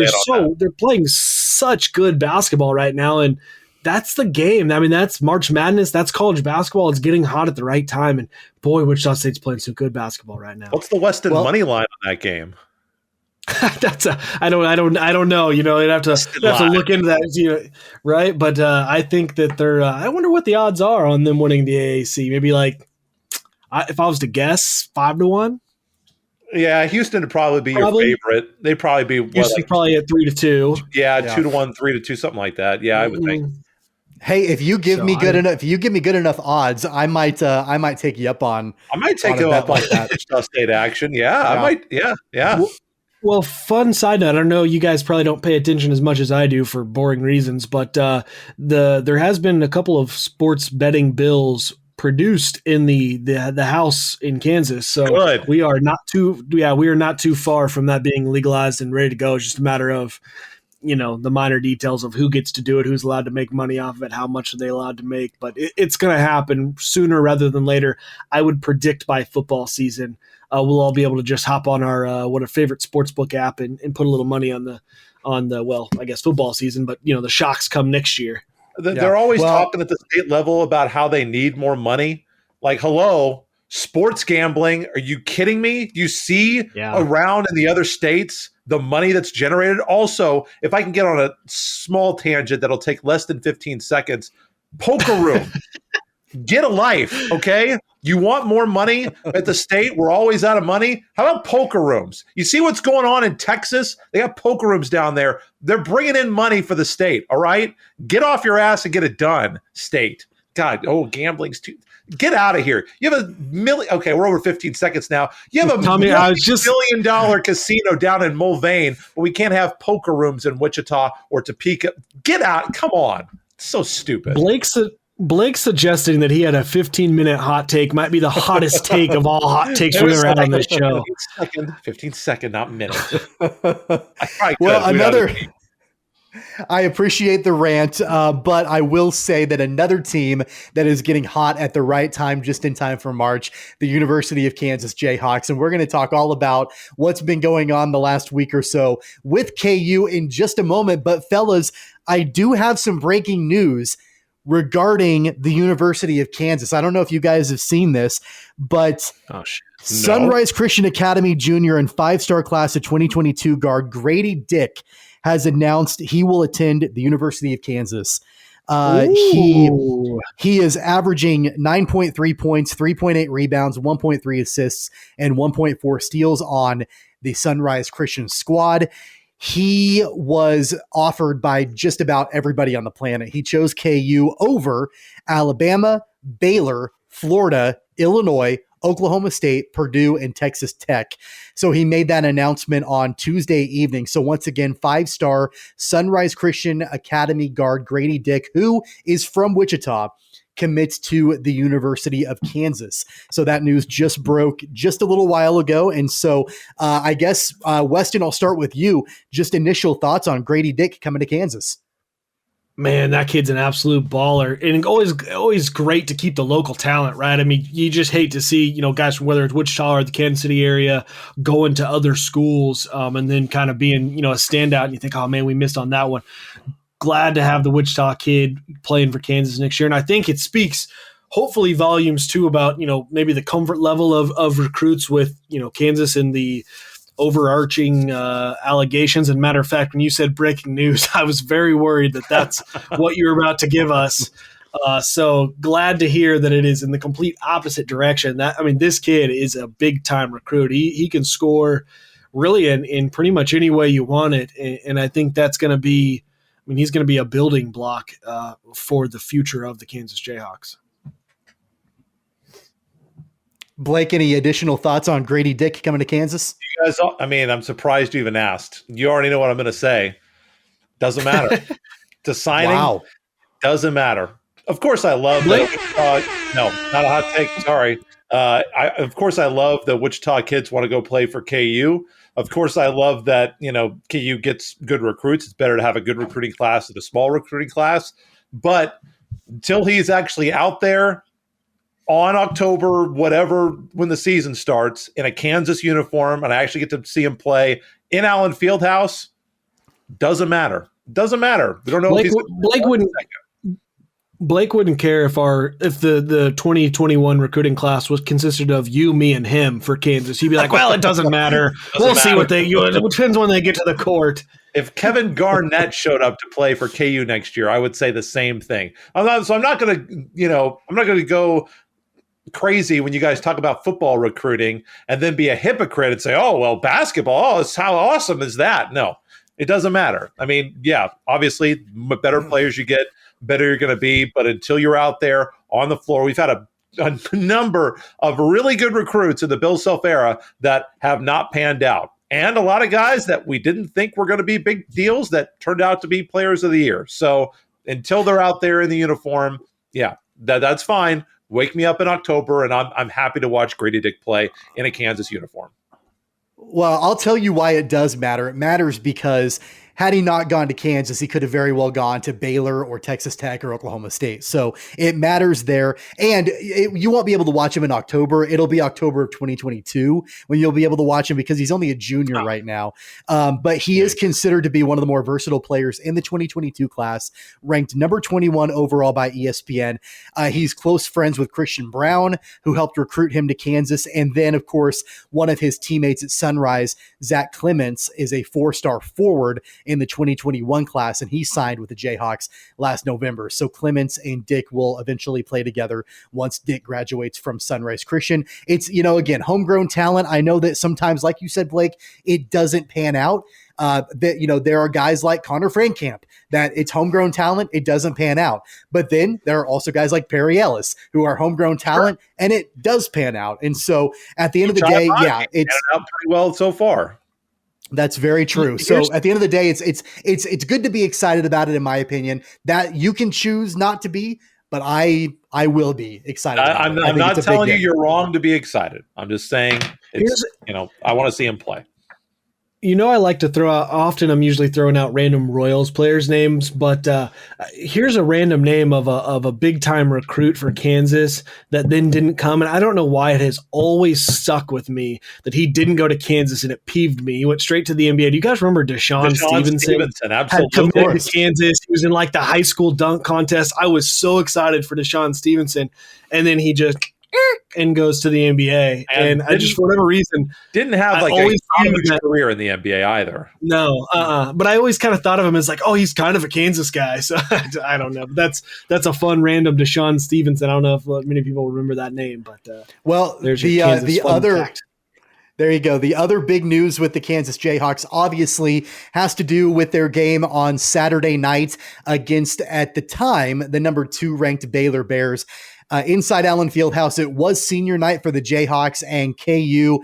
they're playing such good basketball right now, and that's the game. I mean, that's March Madness. That's college basketball. It's getting hot at the right time, and boy, Wichita State's playing some good basketball right now. What's the Weston money line on that game? I don't know. You'd have to look into that, right? But I think that they're. I wonder what the odds are on them winning the AAC. Maybe if I was to guess, 5-1. Yeah, Houston would probably be your favorite. They'd probably be probably at 3-2. Yeah, 2-1, 3-2, something like that. Yeah, I would think. Hey, if you give me good enough odds, I might take you up on. I might take you up on that Wichita State action. Yeah, I might. Yeah. Well, fun side note, I don't know, you guys probably don't pay attention as much as I do for boring reasons, but there has been a couple of sports betting bills produced in the House in Kansas. So good. we are not too far from that being legalized and ready to go. It's just a matter of, the minor details of who gets to do it, who's allowed to make money off of it, how much are they allowed to make, but it's going to happen sooner rather than later. I would predict by football season, we'll all be able to just hop on our a favorite sportsbook app and put a little money on the I guess football season, but the Shocks come next year. They're always talking at the state level about how they need more money. Like, hello, sports gambling. Are you kidding me? Do you see around in the other states the money that's generated? Also, if I can get on a small tangent that'll take less than 15 seconds, poker room. Get a life, okay? You want more money at the state? We're always out of money. How about poker rooms? You see what's going on in Texas? They got poker rooms down there. They're bringing in money for the state, all right? Get off your ass and get it done, state. God, gambling's too... Get out of here. You have $1 million... Okay, we're over 15 seconds now. You have a $1 million casino down in Mulvane, but we can't have poker rooms in Wichita or Topeka. Get out. Come on. It's so stupid. Blake's suggesting that he had a 15-minute hot take, might be the hottest take of all hot takes we've ever had on this show. 15 second, not minute. I appreciate the rant, but I will say that another team that is getting hot at the right time, just in time for March, the University of Kansas Jayhawks. And we're going to talk all about what's been going on the last week or so with KU in just a moment. But fellas, I do have some breaking news regarding the University of Kansas. I don't know if you guys have seen this, but Sunrise Christian Academy Junior and 5-star class of 2022 guard Gradey Dick has announced he will attend the University of Kansas. He is averaging 9.3 points, 3.8 rebounds, 1.3 assists, and 1.4 steals on the Sunrise Christian squad. He was offered by just about everybody on the planet. He chose KU over Alabama, Baylor, Florida, Illinois, Oklahoma State, Purdue, and Texas Tech. So he made that announcement on Tuesday evening. So once again, 5-star Sunrise Christian Academy guard Gradey Dick, who is from Wichita, commits to the University of Kansas. So that news just broke just a little while ago. And so I guess, Weston, I'll start with you. Just initial thoughts on Gradey Dick coming to Kansas. Man, that kid's an absolute baller, and always great to keep the local talent, right? I mean, you just hate to see, guys from whether it's Wichita or the Kansas City area going to other schools, and then kind of being, a standout, and you think, oh man, we missed on that one. Glad to have the Wichita kid playing for Kansas next year, and I think it speaks hopefully volumes too about, maybe the comfort level of recruits with, Kansas and the overarching allegations. And matter of fact, when you said breaking news, I was very worried that that's what you're about to give us. So glad to hear that it is in the complete opposite direction. This kid is a big time recruit. He can score really in pretty much any way you want it. And I think that's going to be, he's going to be a building block for the future of the Kansas Jayhawks. Blake, any additional thoughts on Gradey Dick coming to Kansas? You guys, I'm surprised you even asked. You already know what I'm going to say. Doesn't matter. To signing, doesn't matter. Of course, I love Blake. No, not a hot take. Sorry. Of course, I love that Wichita kids want to go play for KU. Of course, I love that KU gets good recruits. It's better to have a good recruiting class than a small recruiting class. But until he's actually out there on October, whatever, when the season starts, in a Kansas uniform, and I actually get to see him play in Allen Fieldhouse, doesn't matter. Doesn't matter. We don't know if Blake wouldn't care if the 2021 recruiting class was consisted of you, me, and him for Kansas. He'd be like, well, it doesn't matter. We'll see what it depends when they get to the court. If Kevin Garnett showed up to play for KU next year, I would say the same thing. I'm not going to go crazy when you guys talk about football recruiting and then be a hypocrite and say, oh, well, basketball, how awesome is that? No, it doesn't matter. Obviously, better players you get, better you're going to be. But until you're out there on the floor, we've had a number of really good recruits in the Bill Self era that have not panned out. And a lot of guys that we didn't think were going to be big deals that turned out to be players of the year. So until they're out there in the uniform, that's fine. Wake me up in October, and I'm happy to watch Gradey Dick play in a Kansas uniform. Well, I'll tell you why it does matter. It matters because had he not gone to Kansas, he could have very well gone to Baylor or Texas Tech or Oklahoma State. So it matters there. And you won't be able to watch him in October. It'll be October of 2022 when you'll be able to watch him because he's only a junior right now. But he is considered to be one of the more versatile players in the 2022 class, ranked number 21 overall by ESPN. He's close friends with Christian Brown, who helped recruit him to Kansas. And then, of course, one of his teammates at Sunrise, Zach Clements, is a 4-star forward in the 2021 class, and he signed with the Jayhawks last November. So Clements and Dick will eventually play together once Dick graduates from Sunrise Christian. It's, again, homegrown talent. I know that sometimes, like you said, Blake, it doesn't pan out. There are guys like Connor Frankamp that it's homegrown talent. It doesn't pan out. But then there are also guys like Perry Ellis who are homegrown talent and it does pan out. And so at the end of the day, it's out pretty well so far. That's very true. So at the end of the day, it's good to be excited about it, in my opinion. That you can choose not to be, but I will be excited. I'm not telling you you're wrong to be excited. I'm just saying I want to see him play. I like to throw out, often I'm usually throwing out random Royals players' names, but here's a random name of a big-time recruit for Kansas that then didn't come, and I don't know why it has always stuck with me that he didn't go to Kansas, and it peeved me. He went straight to the NBA. Do you guys remember Deshaun Stevenson? Absolutely. Had committed to Kansas. He was in the high school dunk contest. I was so excited for Deshaun Stevenson, and then he just and goes to the NBA. And I just, for whatever reason, didn't have a huge career in the NBA either. No, but I always kind of thought of him as he's kind of a Kansas guy. So I don't know. But that's a fun random Deshaun Stevenson. I don't know if many people remember that name, but there's the other fact. There you go. The other big news with the Kansas Jayhawks obviously has to do with their game on Saturday night against, at the time, the number 2 ranked Baylor Bears. Inside Allen Fieldhouse, it was senior night for the Jayhawks, and KU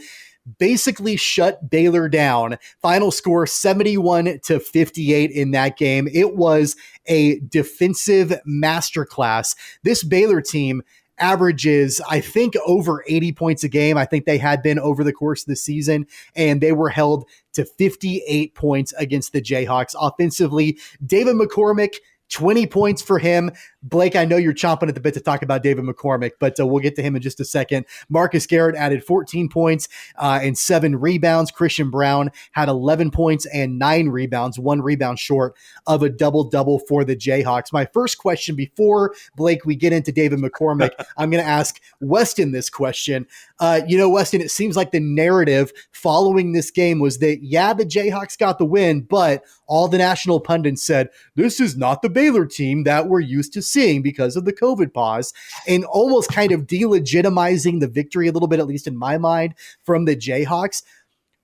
basically shut Baylor down. Final score 71-58 in that game. It was a defensive masterclass. This Baylor team averages, I think, over 80 points a game. I think they had been over the course of the season, and they were held to 58 points against the Jayhawks. Offensively, David McCormick, 20 points for him. Blake, I know you're chomping at the bit to talk about David McCormick, but we'll get to him in just a second. Marcus Garrett added 14 points and 7 rebounds. Christian Brown had 11 points and 9 rebounds, 1 rebound short of a double-double for the Jayhawks. My first question before, Blake, we get into David McCormick, I'm going to ask Weston this question. Weston, it seems like the narrative following this game was that, yeah, the Jayhawks got the win, but all the national pundits said, this is not the Baylor team that we're used to seeing because of the COVID pause, and almost kind of delegitimizing the victory a little bit, at least in my mind, from the Jayhawks.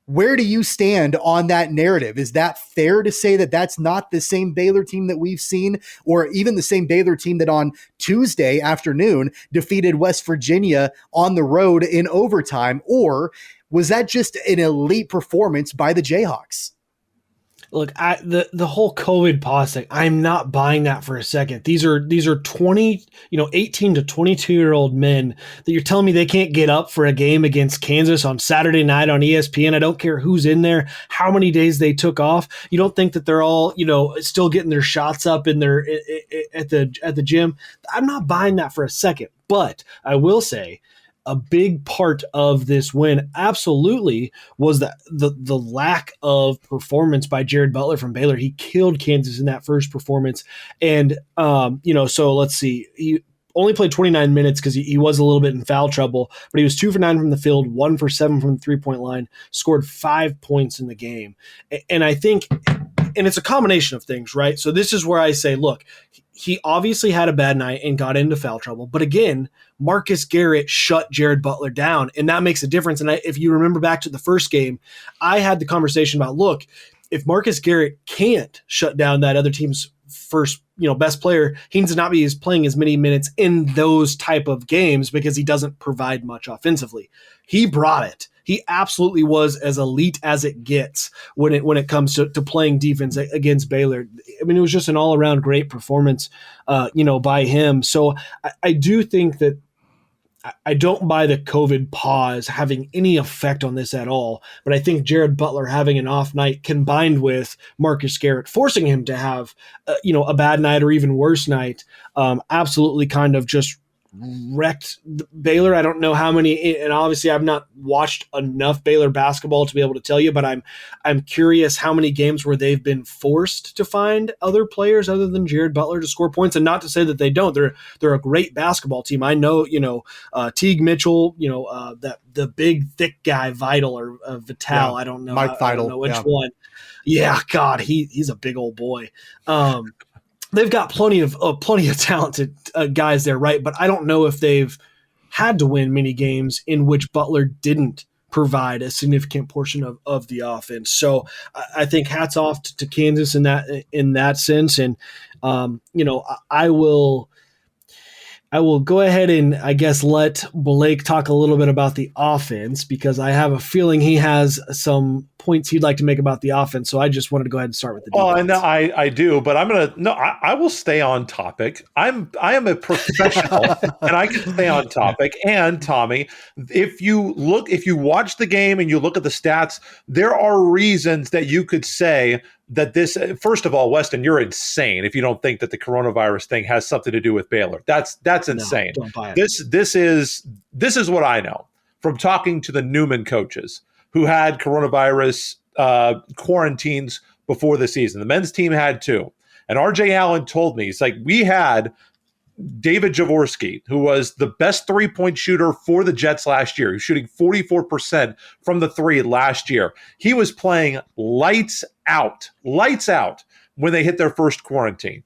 Where do you stand on that narrative? Is that fair to say that that's not the same Baylor team that we've seen, or even the same Baylor team that on Tuesday afternoon defeated West Virginia on the road in overtime? Or was that just an elite performance by the Jayhawks? Look, the whole COVID pause thing, I'm not buying that for a second. These are 18 to 22-year-old men that you're telling me they can't get up for a game against Kansas on Saturday night on ESPN. I don't care who's in there, how many days they took off. You don't think that they're all, still getting their shots up in their at the gym. I'm not buying that for a second. But I will say, a big part of this win absolutely was the lack of performance by Jared Butler from Baylor. He killed Kansas in that first performance. And, so let's see. He only played 29 minutes because he was a little bit in foul trouble, but he was 2 for 9 from the field, 1 for 7 from the 3-point line, scored 5 points in the game. And I think, and it's a combination of things, right? So this is where I say, look, he obviously had a bad night and got into foul trouble. But again, Marcus Garrett shut Jared Butler down, and that makes a difference. And if you remember back to the first game, I had the conversation about, look, if Marcus Garrett can't shut down that other team's first, best player, he needs to not be playing as many minutes in those type of games because he doesn't provide much offensively. He brought it. He absolutely was as elite as it gets when it comes to playing defense against Baylor. I mean, it was just an all-around great performance, by him. So I do think that I don't buy the COVID pause having any effect on this at all. But I think Jared Butler having an off night combined with Marcus Garrett forcing him to have, a bad night or even worse night, absolutely kind of just wrecked Baylor. I don't know how many, and obviously I've not watched enough Baylor basketball to be able to tell you, but I'm curious how many games where they've been forced to find other players other than Jared Butler to score points. And not to say that they don't. They're a great basketball team. I know, Teague Mitchell, that the big thick guy Vital or Vital. Yeah, I don't know. Mike Vital. I don't know which one. Yeah, God, he's a big old boy. They've got plenty of talented guys there, right? But I don't know if they've had to win many games in which Butler didn't provide a significant portion of the offense. So I think hats off to Kansas in that sense. And I will go ahead and I guess let Blake talk a little bit about the offense because I have a feeling he has some points he'd like to make about the offense. So I just wanted to go ahead and start with the defense. Oh, and I do, but I will stay on topic. I am a professional and I can stay on topic. And Tommy, if you watch the game and you look at the stats, there are reasons that you could say that this, first of all, Weston, you're insane if you don't think that the coronavirus thing has something to do with Baylor. That's insane. No, don't buy it. This is what I know from talking to the Newman coaches who had coronavirus quarantines before the season. The men's team had 2. And RJ Allen told me, he's like, we had David Jaworski, who was the best 3-point shooter for the Jets last year. He was shooting 44% from the 3 last year. He was playing lights out when they hit their first quarantine.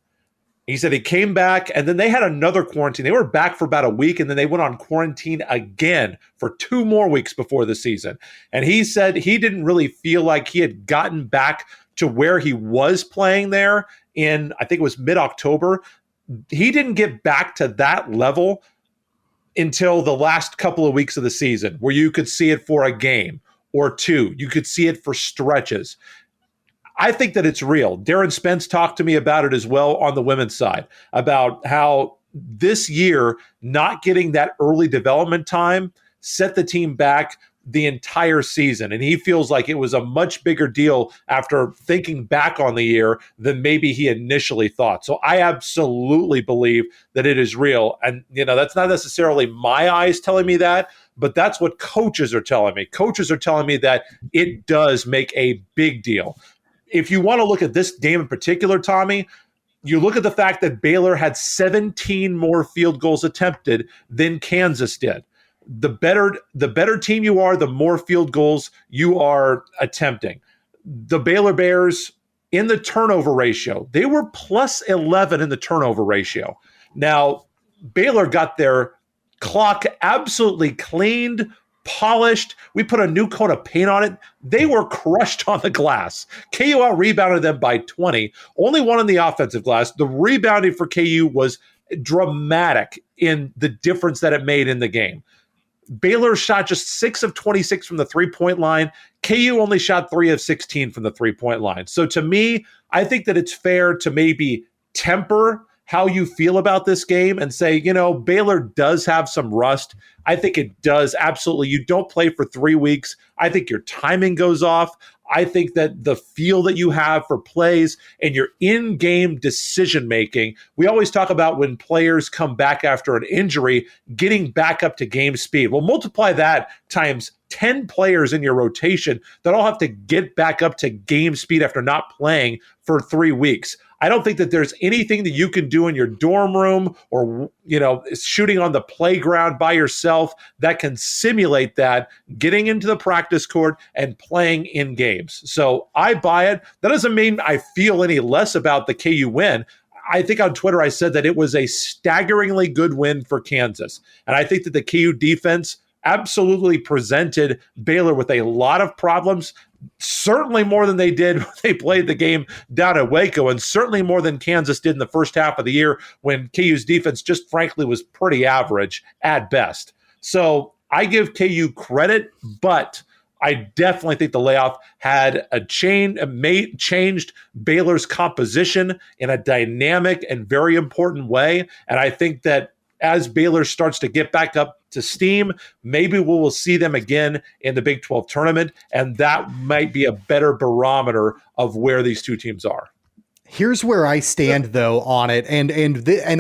He said he came back, and then they had another quarantine. They were back for about a week, and then they went on quarantine again for 2 more weeks before the season. And he said he didn't really feel like he had gotten back to where he was playing there in, I think it was mid-October. He didn't get back to that level until the last couple of weeks of the season where you could see it for a game or two. You could see it for stretches. I think that it's real. Darren Spence talked to me about it as well on the women's side, about how this year not getting that early development time set the team back the entire season. And he feels like it was a much bigger deal after thinking back on the year than maybe he initially thought. So I absolutely believe that it is real. And, that's not necessarily my eyes telling me that, but that's what coaches are telling me. Coaches are telling me that it does make a big deal. If you want to look at this game in particular, Tommy, you look at the fact that Baylor had 17 more field goals attempted than Kansas did. The better team you are, the more field goals you are attempting. The Baylor Bears in the turnover ratio, they were plus 11 in the turnover ratio. Now, Baylor got their clock absolutely cleaned, polished. We put a new coat of paint on it. They were crushed on the glass. KU out-rebounded them by 20. Only one on the offensive glass. The rebounding for KU was dramatic in the difference that it made in the game. Baylor shot just 6 of 26 from the three-point line. KU only shot 3 of 16 from the three-point line. So to me, I think that it's fair to maybe temper how you feel about this game and say, Baylor does have some rust. I think it does. Absolutely. You don't play for 3 weeks. I think your timing goes off. I think that the feel that you have for plays and your in-game decision-making, we always talk about when players come back after an injury, getting back up to game speed. Well, multiply that times 10 players in your rotation that all have to get back up to game speed after not playing for 3 weeks. I don't think that there's anything that you can do in your dorm room or, shooting on the playground by yourself that can simulate that, getting into the practice court and playing in games. So I buy it. That doesn't mean I feel any less about the KU win. I think on Twitter I said that it was a staggeringly good win for Kansas. And I think that the KU defense absolutely presented Baylor with a lot of problems, certainly more than they did when they played the game down at Waco, and certainly more than Kansas did in the first half of the year when KU's defense just frankly was pretty average at best. So I give KU credit, but I definitely think the layoff had changed Baylor's composition in a dynamic and very important way. And I think that as Baylor starts to get back up to steam, maybe we will see them again in the Big 12 tournament, and that might be a better barometer of where these two teams are. Here's where I stand though on it, and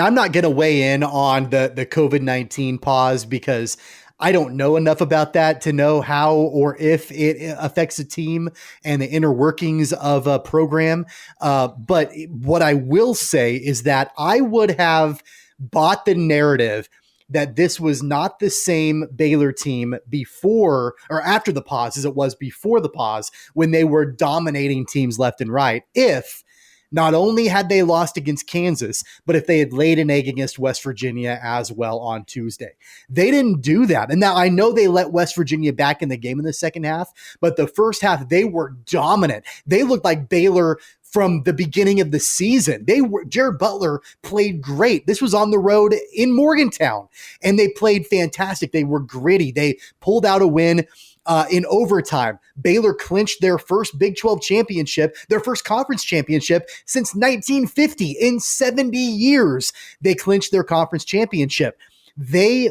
I'm not going to weigh in on the COVID-19 pause because I don't know enough about that to know how or if it affects a team and the inner workings of a program. But what I will say is that I would have bought the narrative that this was not the same Baylor team before or after the pause as it was before the pause when they were dominating teams left and right. If not only had they lost against Kansas, but if they had laid an egg against West Virginia as well on Tuesday. They didn't do that. And now I know they let West Virginia back in the game in the second half, but the first half, they were dominant. They looked like Baylor from the beginning of the season. Jared Butler played great. This was on the road in Morgantown, and they played fantastic. They were gritty. They pulled out a win in overtime. Baylor clinched their first Big 12 championship, their first conference championship since 1950. In 70 years, they clinched their conference championship. They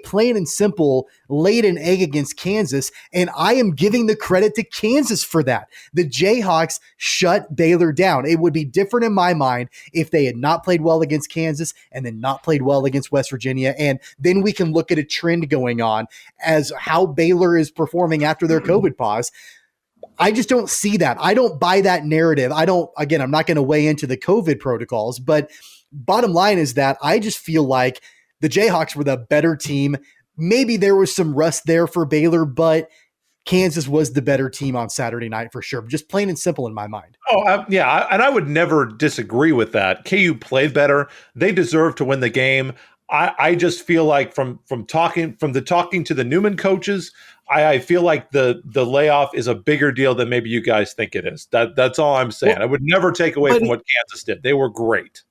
plain and simple laid an egg against Kansas, and I am giving the credit to Kansas for that. The Jayhawks shut Baylor down. It would be different in my mind if they had not played well against Kansas and then not played well against West Virginia, and then we can look at a trend going on as how Baylor is performing after their COVID pause. I just don't see that. I don't buy that narrative. I'm not going to weigh into the COVID protocols, but bottom line is that I just feel like the Jayhawks were the better team. Maybe there was some rust there for Baylor, but Kansas was the better team on Saturday night for sure. Just plain and simple in my mind. Yeah, and I would never disagree with that. KU played better. They deserve to win the game. I just feel like from talking to the Newman coaches, I feel like the layoff is a bigger deal than maybe you guys think it is. That's all I'm saying. I would never take away from what Kansas did. They were great.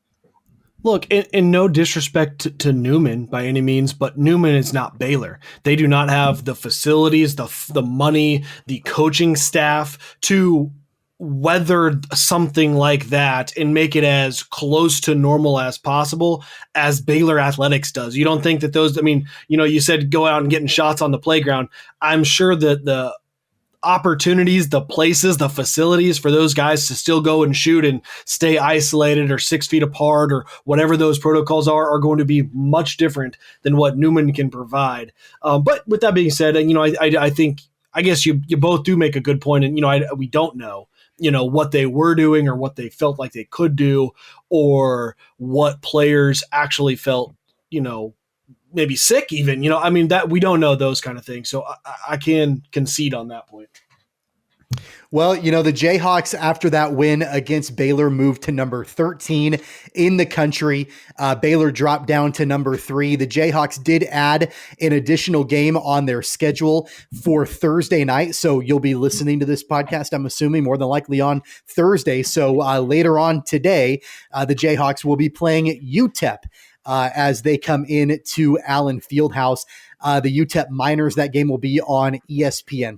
Look, in no disrespect to Newman by any means, but Newman is not Baylor. They do not have the facilities, the money, the coaching staff to weather something like that and make it as close to normal as possible as Baylor Athletics does. You don't think that those, I mean, you said go out and getting shots on the playground. I'm sure that the opportunities, the places, the facilities for those guys to still go and shoot and stay isolated or 6 feet apart or whatever those protocols are going to be much different than what Newman can provide. But with that being said, I think, I guess you both do make a good point, and we don't know, what they were doing or what they felt like they could do, or what players actually felt, maybe sick even, that we don't know those kind of things. So I can concede on that point. Well, the Jayhawks, after that win against Baylor, moved to number 13 in the country. Baylor dropped down to number 3. The Jayhawks did add an additional game on their schedule for Thursday night. So you'll be listening to this podcast, I'm assuming, more than likely on Thursday. So later on today, the Jayhawks will be playing UTEP as they come in to Allen Fieldhouse. The UTEP Miners, that game will be on ESPN+.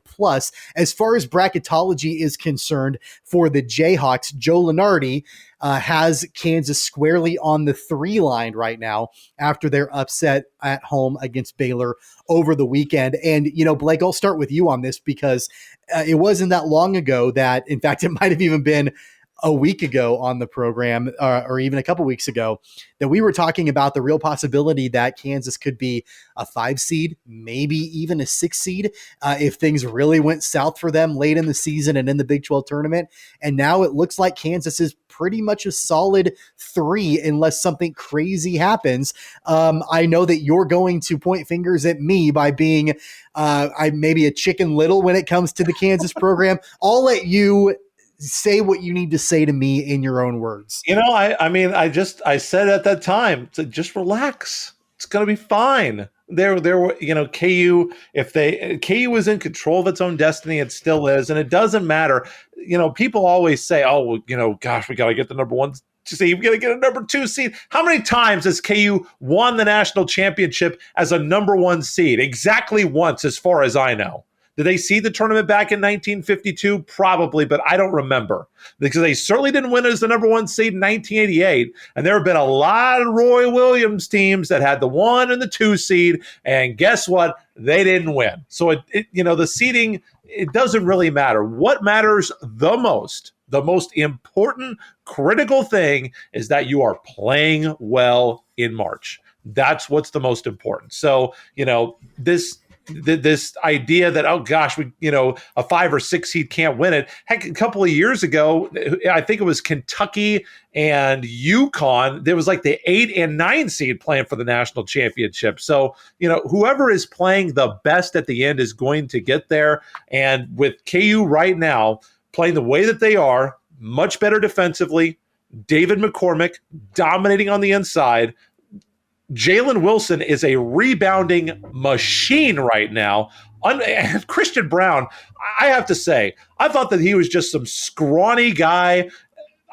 As far as bracketology is concerned for the Jayhawks, Joe Lunardi has Kansas squarely on the 3 line right now after their upset at home against Baylor over the weekend. And, Blake, I'll start with you on this because it wasn't that long ago that, in fact, it might have even been a week ago on the program, or even a couple weeks ago, that we were talking about the real possibility that Kansas could be a 5 seed, maybe even a 6 seed, if things really went south for them late in the season and in the Big 12 tournament. And now it looks like Kansas is pretty much a solid 3 unless something crazy happens. I know that you're going to point fingers at me by being maybe a Chicken Little when it comes to the Kansas program. I'll let you say what you need to say to me in your own words. I said at that time, just relax. It's going to be fine. There were, KU, KU was in control of its own destiny, it still is. And it doesn't matter. People always say, oh, gosh, we got to get the number 1 seed. We got to get a number 2 seed. How many times has KU won the national championship as a number 1 seed? Exactly once, as far as I know. Did they see the tournament back in 1952? Probably, but I don't remember, because they certainly didn't win as the number 1 seed in 1988. And there have been a lot of Roy Williams teams that had the 1 and the 2 seed, and guess what? They didn't win. So the seeding, it doesn't really matter. What matters the most important, critical thing is that you are playing well in March. That's what's the most important. So, this idea that, oh gosh, a 5 or 6 seed can't win it. Heck, a couple of years ago, I think it was Kentucky and UConn. There was like the 8 and 9 seed playing for the national championship. So, whoever is playing the best at the end is going to get there. And with KU right now playing the way that they are, much better defensively, David McCormick dominating on the inside, Jalen Wilson is a rebounding machine right now. And Christian Brown, I have to say, I thought that he was just some scrawny guy.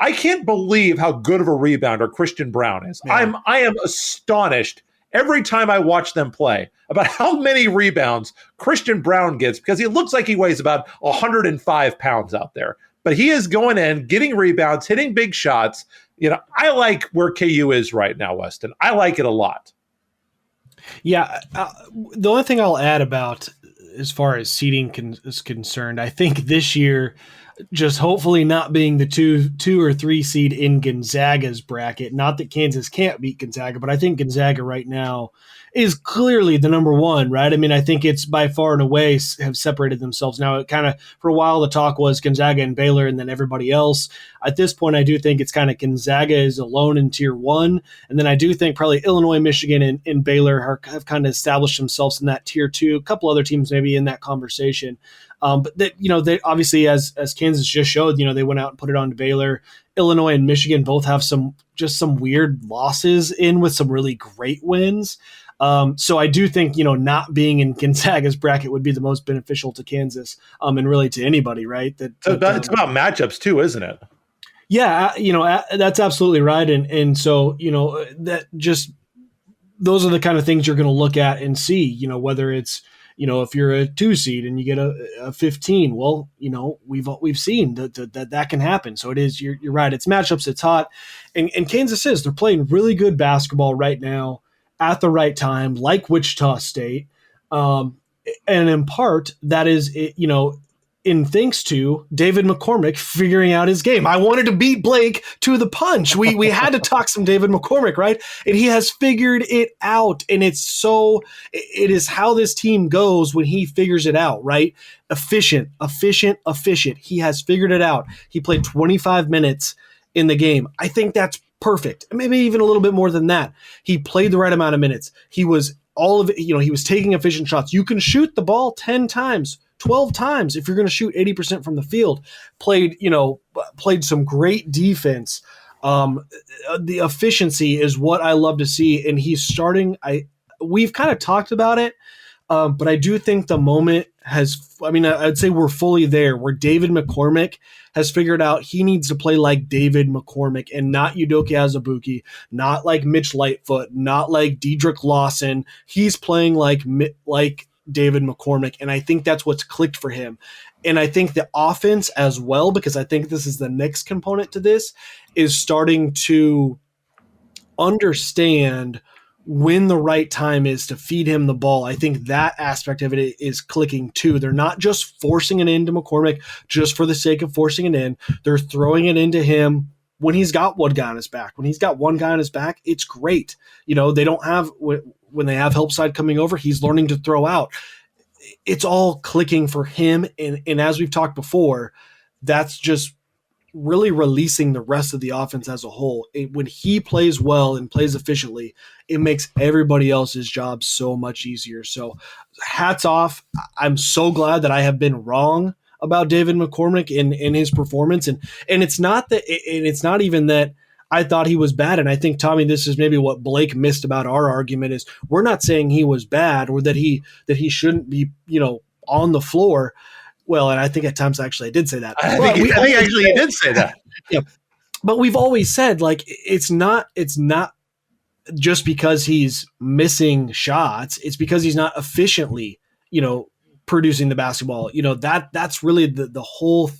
I can't believe how good of a rebounder Christian Brown is. Yeah. I am astonished every time I watch them play about how many rebounds Christian Brown gets, because he looks like he weighs about 105 pounds out there. But he is going in, getting rebounds, hitting big shots. I like where KU is right now, Weston. I like it a lot. Yeah. The only thing I'll add about as far as seeding is concerned, I think this year, just hopefully not being the two or 3 seed in Gonzaga's bracket, not that Kansas can't beat Gonzaga, but I think Gonzaga right now is clearly the number 1, right? I mean, I think it's by far and away have separated themselves. Now, it kind of, for a while, the talk was Gonzaga and Baylor and then everybody else. At this point, I do think it's kind of Gonzaga is alone in tier 1. And then I do think probably Illinois, Michigan, and Baylor have kind of established themselves in that tier 2. A couple other teams maybe in that conversation. But they obviously, as Kansas just showed, they went out and put it on to Baylor. Illinois and Michigan both have some weird losses in with some really great wins. So I do think, not being in Gonzaga's bracket would be the most beneficial to Kansas, and really to anybody, right? It's about matchups too, isn't it? Yeah, that's absolutely right. And so, that just, those are the kind of things you're going to look at and see, whether it's, if you're a 2 seed and you get a 15, well, we've seen that can happen. So it is, you're right. It's matchups. It's hot. And Kansas they're playing really good basketball right now at the right time, like Wichita State. And in part that is, in thanks to David McCormick figuring out his game. I wanted to beat Blake to the punch. We had to talk some David McCormick, right? And he has figured it out. And it is how this team goes when he figures it out, right? Efficient. He has figured it out. He played 25 minutes in the game. I think that's perfect. Maybe even a little bit more than that. He played the right amount of minutes. He was he was taking efficient shots. You can shoot the ball 10 times. 12 times if you're going to shoot 80% from the field. Played some great defense. The efficiency is what I love to see, and he's starting. We've kind of talked about it, but I do think the moment I'd say we're fully there, where David McCormick has figured out he needs to play like David McCormick and not Udoka Azubuike, not like Mitch Lightfoot, not like Dedrick Lawson. He's playing like David McCormick, and I think that's what's clicked for him. And I think the offense as well, because I think this is the next component to this, is starting to understand when the right time is to feed him the ball. I think that aspect of it is clicking too. They're not just forcing it into McCormick just for the sake of forcing it in. They're throwing it into him when he's got one guy on his back. When he's got one guy on his back, it's great. They don't have, when they have help side coming over, he's learning to throw out. It's all clicking for him. And as we've talked before, that's just really releasing the rest of the offense as a whole. When he plays well and plays efficiently, it makes everybody else's job so much easier. So hats off. I'm so glad that I have been wrong about David McCormick in his performance. And it's not even that I thought he was bad. And I think, Tommy, this is maybe what Blake missed about our argument, is we're not saying he was bad or that he shouldn't be, on the floor. Well, and I think at times actually I did say that. I think you did say that. Yeah. But we've always said, like, it's not just because he's missing shots. It's because he's not efficiently, producing the basketball. That's really the whole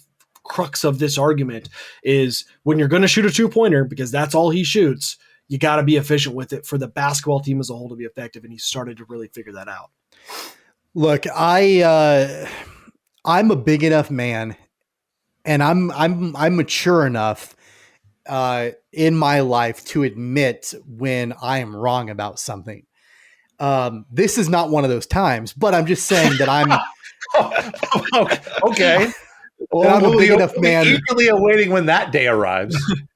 crux of this argument, is when you're going to shoot a 2-pointer, because that's all he shoots, you got to be efficient with it for the basketball team as a whole to be effective. And he started to really figure that out. Look, I'm a big enough man, and I'm mature enough in my life to admit when I am wrong about something. This is not one of those times, but I'm just saying that I'm okay. Well, I'm a big enough man. Eagerly awaiting when that day arrives.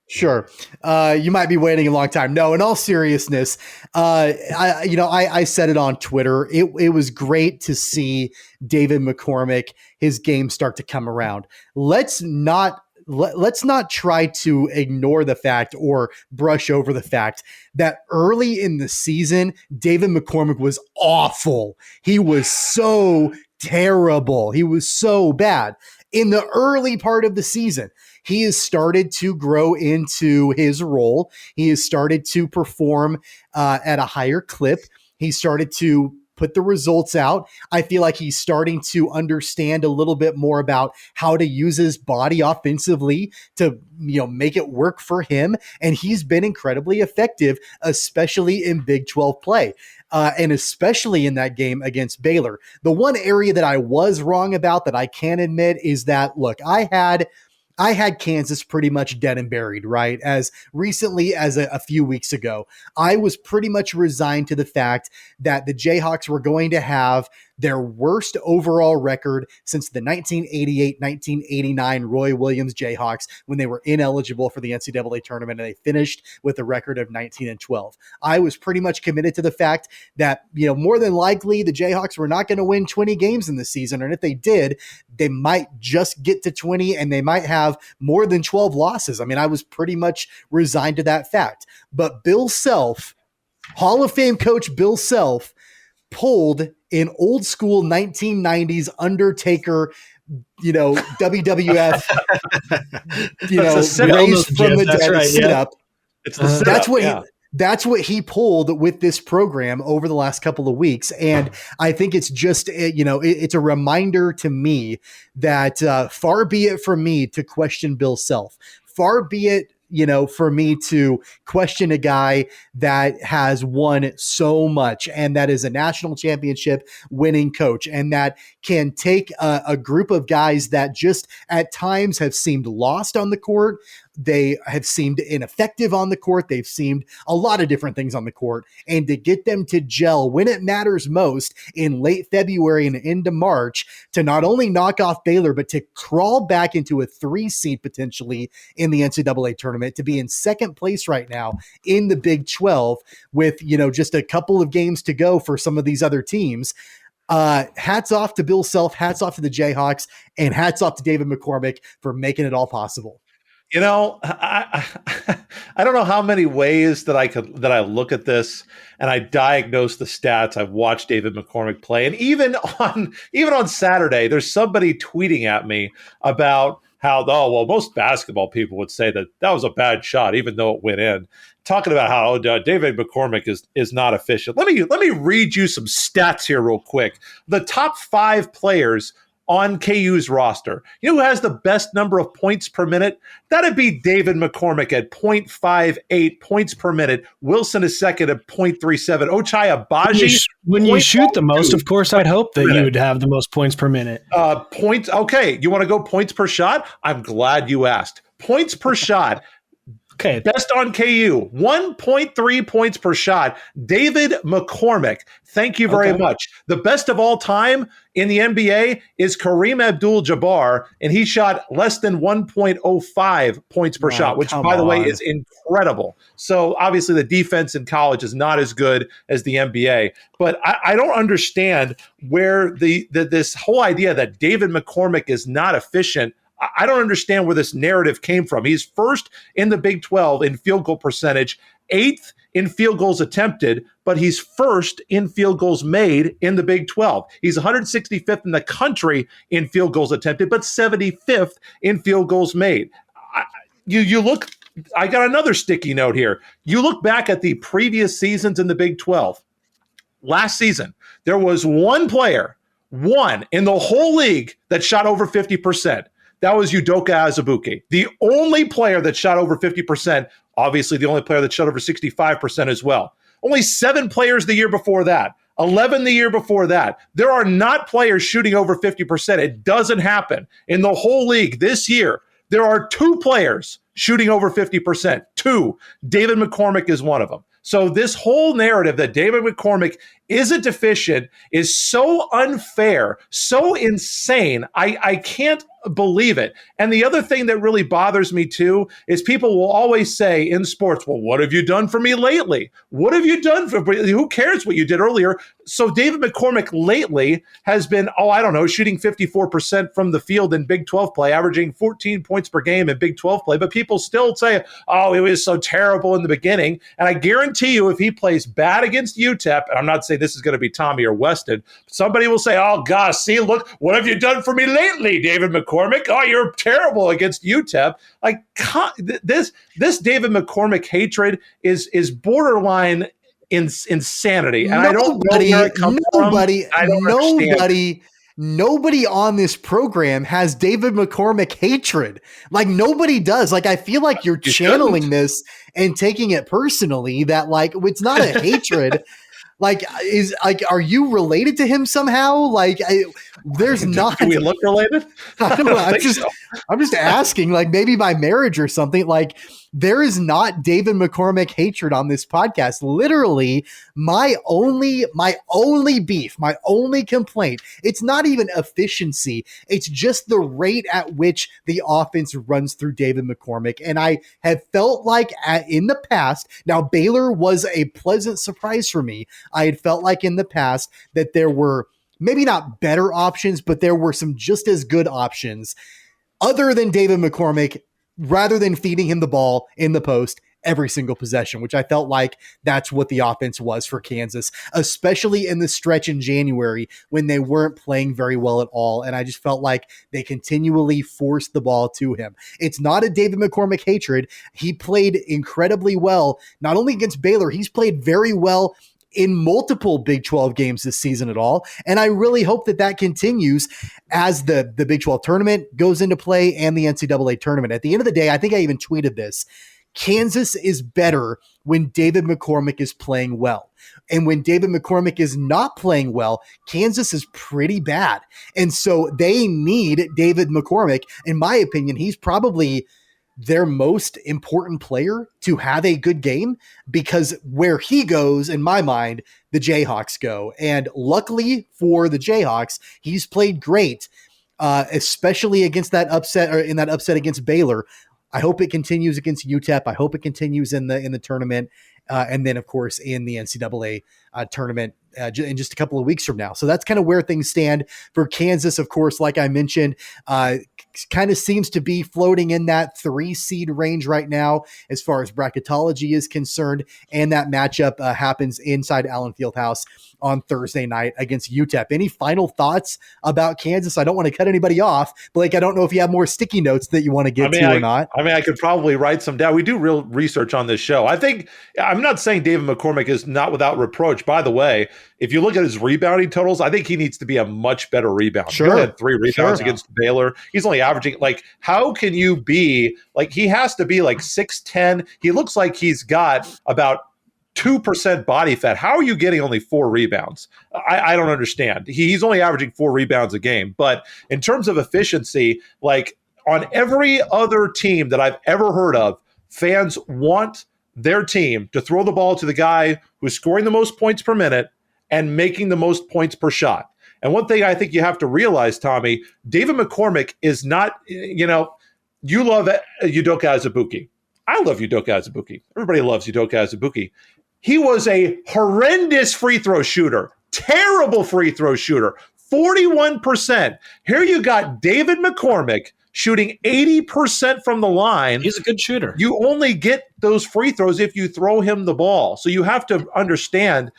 Sure. You might be waiting a long time. No, in all seriousness, I said it on Twitter. It was great to see David McCormick, his game start to come around. Let's not try to ignore the fact or brush over the fact that early in the season, David McCormick was awful. He was so terrible. He was so bad. In the early part of the season, he has started to grow into his role. He has started to perform at a higher clip. He started to put the results out. I feel like he's starting to understand a little bit more about how to use his body offensively to, make it work for him. And he's been incredibly effective, especially in Big 12 play. And especially in that game against Baylor. The one area that I was wrong about that I can admit is that, look, I had Kansas pretty much dead and buried, right? As recently as a few weeks ago, I was pretty much resigned to the fact that the Jayhawks were going to have their worst overall record since the 1988-1989 Roy Williams Jayhawks, when they were ineligible for the NCAA tournament and they finished with a record of 19-12. I was pretty much committed to the fact that, more than likely the Jayhawks were not going to win 20 games in the season. And if they did, they might just get to 20 and they might have more than 12 losses. I mean, I was pretty much resigned to that fact. But Bill Self, Hall of Fame coach Bill Self, pulled an old school 1990s Undertaker WWF, sit-up. raised from the dead, right, sit up. It's the sit-up, That's what he pulled with this program over the last couple of weeks. And I think it's just, it's a reminder to me that far be it from me to question Bill Self. Far be it, for me to question a guy that has won so much and that is a national championship winning coach and that can take a group of guys that just at times have seemed lost on the court. They have seemed ineffective on the court. They've seemed a lot of different things on the court. And to get them to gel when it matters most in late February and into March to not only knock off Baylor, but to crawl back into a 3 seed potentially in the NCAA tournament, to be in second place right now in the Big 12 with, just a couple of games to go for some of these other teams. Hats off to Bill Self, hats off to the Jayhawks, and hats off to David McCormick for making it all possible. I don't know how many ways that I look at this and I diagnose the stats. I've watched David McCormick play, and even on Saturday, there's somebody tweeting at me about how, most basketball people would say that was a bad shot, even though it went in. Talking about how David McCormick is not efficient. Let me read you some stats here real quick. The top 5 players on KU's roster. You know who has the best number of points per minute? That'd be David McCormick at 0.58 points per minute. Wilson is second at 0.37. Ochai Agbaji. When you shoot the most, of course, I'd hope that you would have the most points per minute. Points. Okay. You want to go points per shot? I'm glad you asked. Points per shot. Okay. Best on KU, 1.3 points per shot. David McCormick. Thank you very much. The best of all time in the NBA is Kareem Abdul-Jabbar, and he shot less than 1.05 points per shot, which, by the way, is incredible. So obviously the defense in college is not as good as the NBA. But I don't understand where this whole idea that David McCormick is not efficient. I don't understand where this narrative came from. He's first in the Big 12 in field goal percentage, 8th in field goals attempted, but he's first in field goals made in the Big 12. He's 165th in the country in field goals attempted, but 75th in field goals made. You look, I got another sticky note here. You look back at the previous seasons in the Big 12. Last season, there was one player, in the whole league that shot over 50%. That was Udoka Azubuike, the only player that shot over 50%, obviously the only player that shot over 65% as well. Only 7 players the year before that, 11 the year before that. There are not players shooting over 50%. It doesn't happen. In the whole league this year, there are 2 players shooting over 50%. 2. David McCormick is one of them. So this whole narrative that David McCormick isn't deficient is so unfair, so insane. I can't believe it. And the other thing that really bothers me too is people will always say in sports, well, what have you done for me lately? What have you done for me? Who cares what you did earlier? So David McCormick lately has been, shooting 54% from the field in Big 12 play, averaging 14 points per game in Big 12 play. But people still say, it was so terrible in the beginning. And I guarantee you, if he plays bad against UTEP, and I'm not saying this is going to be Tommy or Weston, somebody will say, oh gosh, see, look, what have you done for me lately, David McCormick? Oh, you're terrible against UTEP. Like this David McCormick hatred is borderline insanity. And I don't know where it comes from. I don't understand. Nobody on this program has David McCormick hatred. Like nobody does. Like I feel like you're channeling this and taking it personally that like it's not a hatred. Are you related to him somehow? There's not. Do we look related? I don't know. I'm just asking, like maybe by marriage or something. Like there is not David McCormick hatred on this podcast. Literally, my only beef, my only complaint. It's not even efficiency. It's just the rate at which the offense runs through David McCormick. And I have felt like in the past, now Baylor was a pleasant surprise for me. I had felt like in the past that there were maybe not better options, but there were some just as good options other than David McCormick, rather than feeding him the ball in the post every single possession, which I felt like that's what the offense was for Kansas, especially in the stretch in January when they weren't playing very well at all. And I just felt like they continually forced the ball to him. It's not a David McCormick hatred. He played incredibly well, not only against Baylor, he's played very well in multiple Big 12 games this season at all. And I really hope that that continues as the Big 12 tournament goes into play and the NCAA tournament. At the end of the day, I think I even tweeted this. Kansas is better when David McCormick is playing well. And when David McCormick is not playing well, Kansas is pretty bad. And so they need David McCormick. In my opinion, he's probably their most important player to have a good game, because where he goes, in my mind, the Jayhawks go. And luckily for the Jayhawks, he's played great, especially against that upset, or in that upset against Baylor. I hope it continues against UTEP. I hope it continues in the tournament. And then, of course, in the NCAA tournament in just a couple of weeks from now. So that's kind of where things stand for Kansas. Of course, like I mentioned, kind of seems to be floating in that 3 seed range right now as far as bracketology is concerned. And that matchup happens inside Allen Fieldhouse on Thursday night against UTEP. Any final thoughts about Kansas? I don't want to cut anybody off. Blake, I don't know if you have more sticky notes that you want to get to or not. I mean, I could probably write some down. We do real research on this show. I'm not saying David McCormick is not without reproach. By the way, if you look at his rebounding totals, I think he needs to be a much better rebounder. Sure. He only had 3 rebounds against Baylor. He's only averaging, how can you be, he has to be 6'10". He looks like he's got about 2% body fat. How are you getting only 4 rebounds? I don't understand. He's only averaging 4 rebounds a game. But in terms of efficiency, on every other team that I've ever heard of, fans want their team to throw the ball to the guy who's scoring the most points per minute and making the most points per shot. And one thing I think you have to realize, Tommy, David McCormick is not, you love Udoka Azubuike. I love Udoka Azubuike. Everybody loves Udoka Azubuike. He was a horrendous free throw shooter, terrible free throw shooter, 41%. Here you got David McCormick shooting 80% from the line. He's a good shooter. You only get those free throws if you throw him the ball. So you have to understand,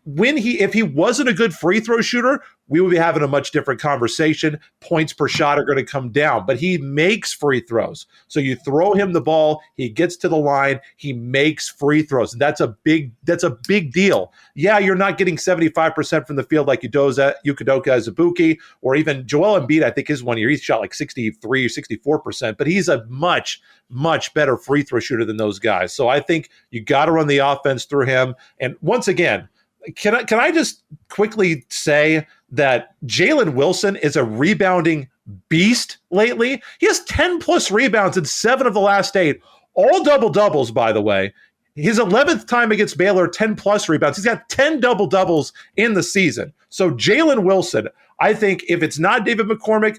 if he wasn't a good free throw shooter, we would be having a much different conversation. Points per shot are going to come down, but he makes free throws. So you throw him the ball, he gets to the line, he makes free throws. And that's a big deal. Yeah, you're not getting 75% from the field like Udoka Azubuike, or even Joel Embiid, I think his 1 year, he shot 63 or 64%, but he's a much, much better free throw shooter than those guys. So I think you got to run the offense through him. And once again, can I just quickly say that Jalen Wilson is a rebounding beast lately? He has 10 plus rebounds in 7 of the last 8, all double doubles, by the way. His 11th time against Baylor, 10 plus rebounds. He's got 10 double doubles in the season. So Jalen Wilson, I think if it's not David McCormick,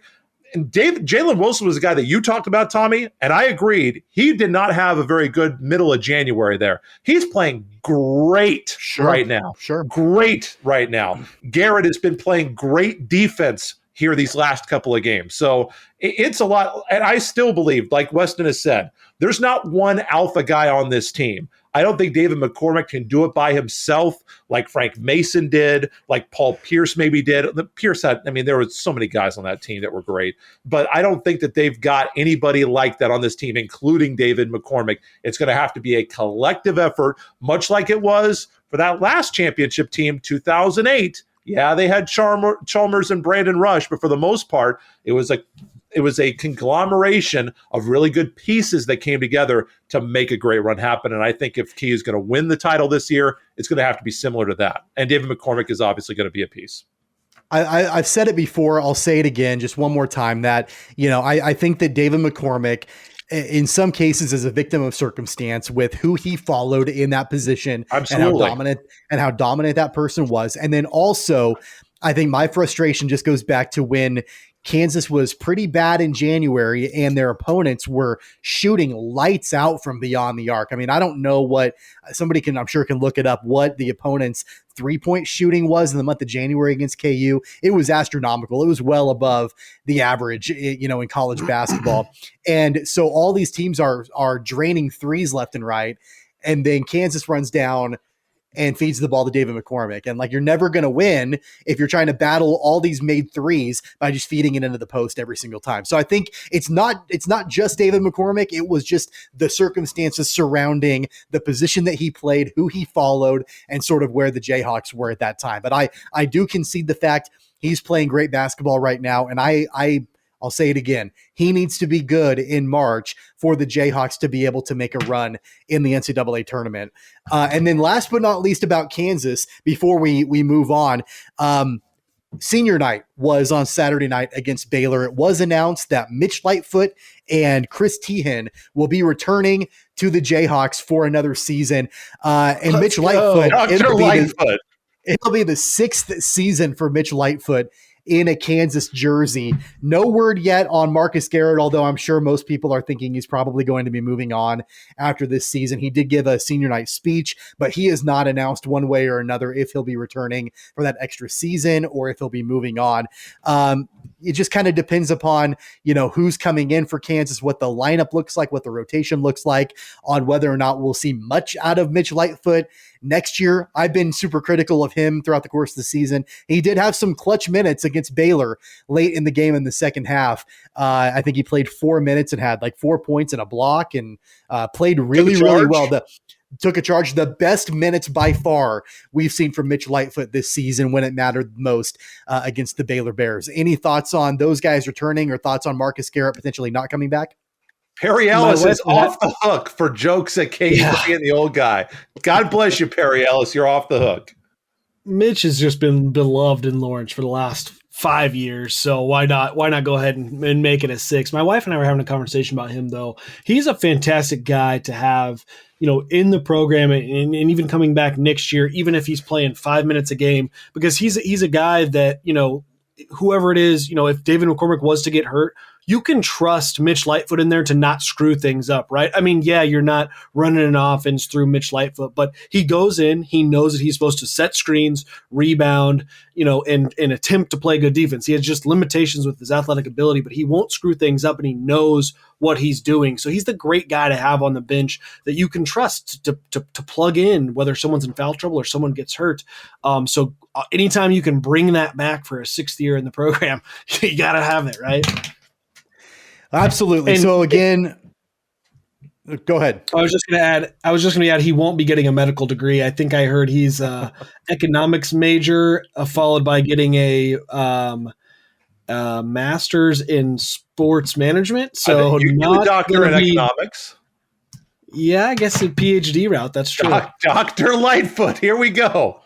and Jalen Wilson was the guy that you talked about, Tommy, and I agreed. He did not have a very good middle of January there. He's playing great right now. Great right now. Garrett has been playing great defense here these last couple of games. So it's a lot. And I still believe, like Weston has said, there's not one alpha guy on this team. I don't think David McCormick can do it by himself like Frank Mason did, like Paul Pierce maybe did. Pierce had, there were so many guys on that team that were great, but I don't think that they've got anybody like that on this team, including David McCormick. It's going to have to be a collective effort, much like it was for that last championship team, 2008. Yeah, they had Chalmers and Brandon Rush, but for the most part, it was a conglomeration of really good pieces that came together to make a great run happen. And I think if Key is going to win the title this year, it's going to have to be similar to that. And David McCormick is obviously going to be a piece. I've said it before. I'll say it again, just one more time, that, I think that David McCormick, in some cases, is a victim of circumstance with who he followed in that position. Absolutely. and how dominant that person was. And then also, I think my frustration just goes back to when Kansas was pretty bad in January, and their opponents were shooting lights out from beyond the arc. I mean, I don't know what somebody can, I'm sure can look it up, what the opponent's 3-point shooting was in the month of January against KU. It was astronomical. It was well above the average, in college basketball. And so all these teams are draining threes left and right. And then Kansas runs down and feeds the ball to David McCormick. And you're never going to win if you're trying to battle all these made threes by just feeding it into the post every single time. So I think it's not just David McCormick. It was just the circumstances surrounding the position that he played, who he followed, and sort of where the Jayhawks were at that time. But I do concede the fact he's playing great basketball right now. And I'll say it again. He needs to be good in March for the Jayhawks to be able to make a run in the NCAA tournament. And then last but not least about Kansas, before we move on, senior night was on Saturday night against Baylor. It was announced that Mitch Lightfoot and Chris Tehan will be returning to the Jayhawks for another season. And Mitch Lightfoot, it'll be the 6th season for Mitch Lightfoot in a Kansas jersey. No word yet on Marcus Garrett, although I'm sure most people are thinking he's probably going to be moving on after this season. He did give a senior night speech, but he has not announced one way or another if he'll be returning for that extra season or if he'll be moving on. It just kind of depends upon, who's coming in for Kansas, what the lineup looks like, what the rotation looks like, on whether or not we'll see much out of Mitch Lightfoot next year. I've been super critical of him throughout the course of the season. He did have some clutch minutes against Baylor late in the game in the second half. I think he played 4 minutes and had 4 points and a block and played really well. Took a charge. The best minutes by far we've seen from Mitch Lightfoot this season when it mattered most against the Baylor Bears. Any thoughts on those guys returning or thoughts on Marcus Garrett potentially not coming back? Perry Ellis is off the hook for jokes at KU and the old guy. God bless you, Perry Ellis. You're off the hook. Mitch has just been beloved in Lawrence for the last 5 years, so why not go ahead and make it a 6? My wife and I were having a conversation about him, though. He's a fantastic guy to have, in the program and even coming back next year, even if he's playing 5 minutes a game, because he's a guy that, whoever it is, if David McCormick was to get hurt, you can trust Mitch Lightfoot in there to not screw things up, right? I mean, yeah, you're not running an offense through Mitch Lightfoot, but he goes in, he knows that he's supposed to set screens, rebound, and attempt to play good defense. He has just limitations with his athletic ability, but he won't screw things up, and he knows what he's doing. So he's the great guy to have on the bench that you can trust to plug in, whether someone's in foul trouble or someone gets hurt. So anytime you can bring that back for a 6th year in the program, you got to have it, right? Absolutely. So again, go ahead. I was just going to add, he won't be getting a medical degree. I think I heard he's a economics major, followed by getting a master's in sports management. So not a doctor in economics. Yeah, I guess a PhD route. That's true. Dr. Lightfoot. Here we go.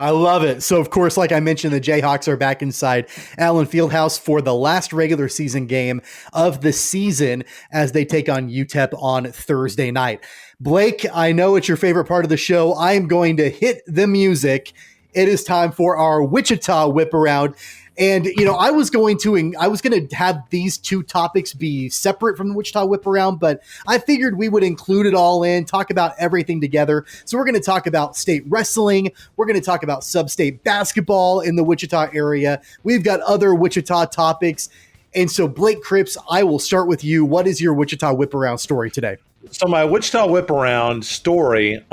I love it. So, of course, like I mentioned, the Jayhawks are back inside Allen Fieldhouse for the last regular season game of the season as they take on UTEP on Thursday night. Blake, I know it's your favorite part of the show. I am going to hit the music. It is time for our Wichita Whip Around. And, I was going to have these two topics be separate from the Wichita Whip Around, but I figured we would include it all in, talk about everything together. So we're going to talk about state wrestling. We're going to talk about sub-state basketball in the Wichita area. We've got other Wichita topics. And so, Blake Cripps, I will start with you. What is your Wichita Whip Around story today? So my Wichita Whip Around story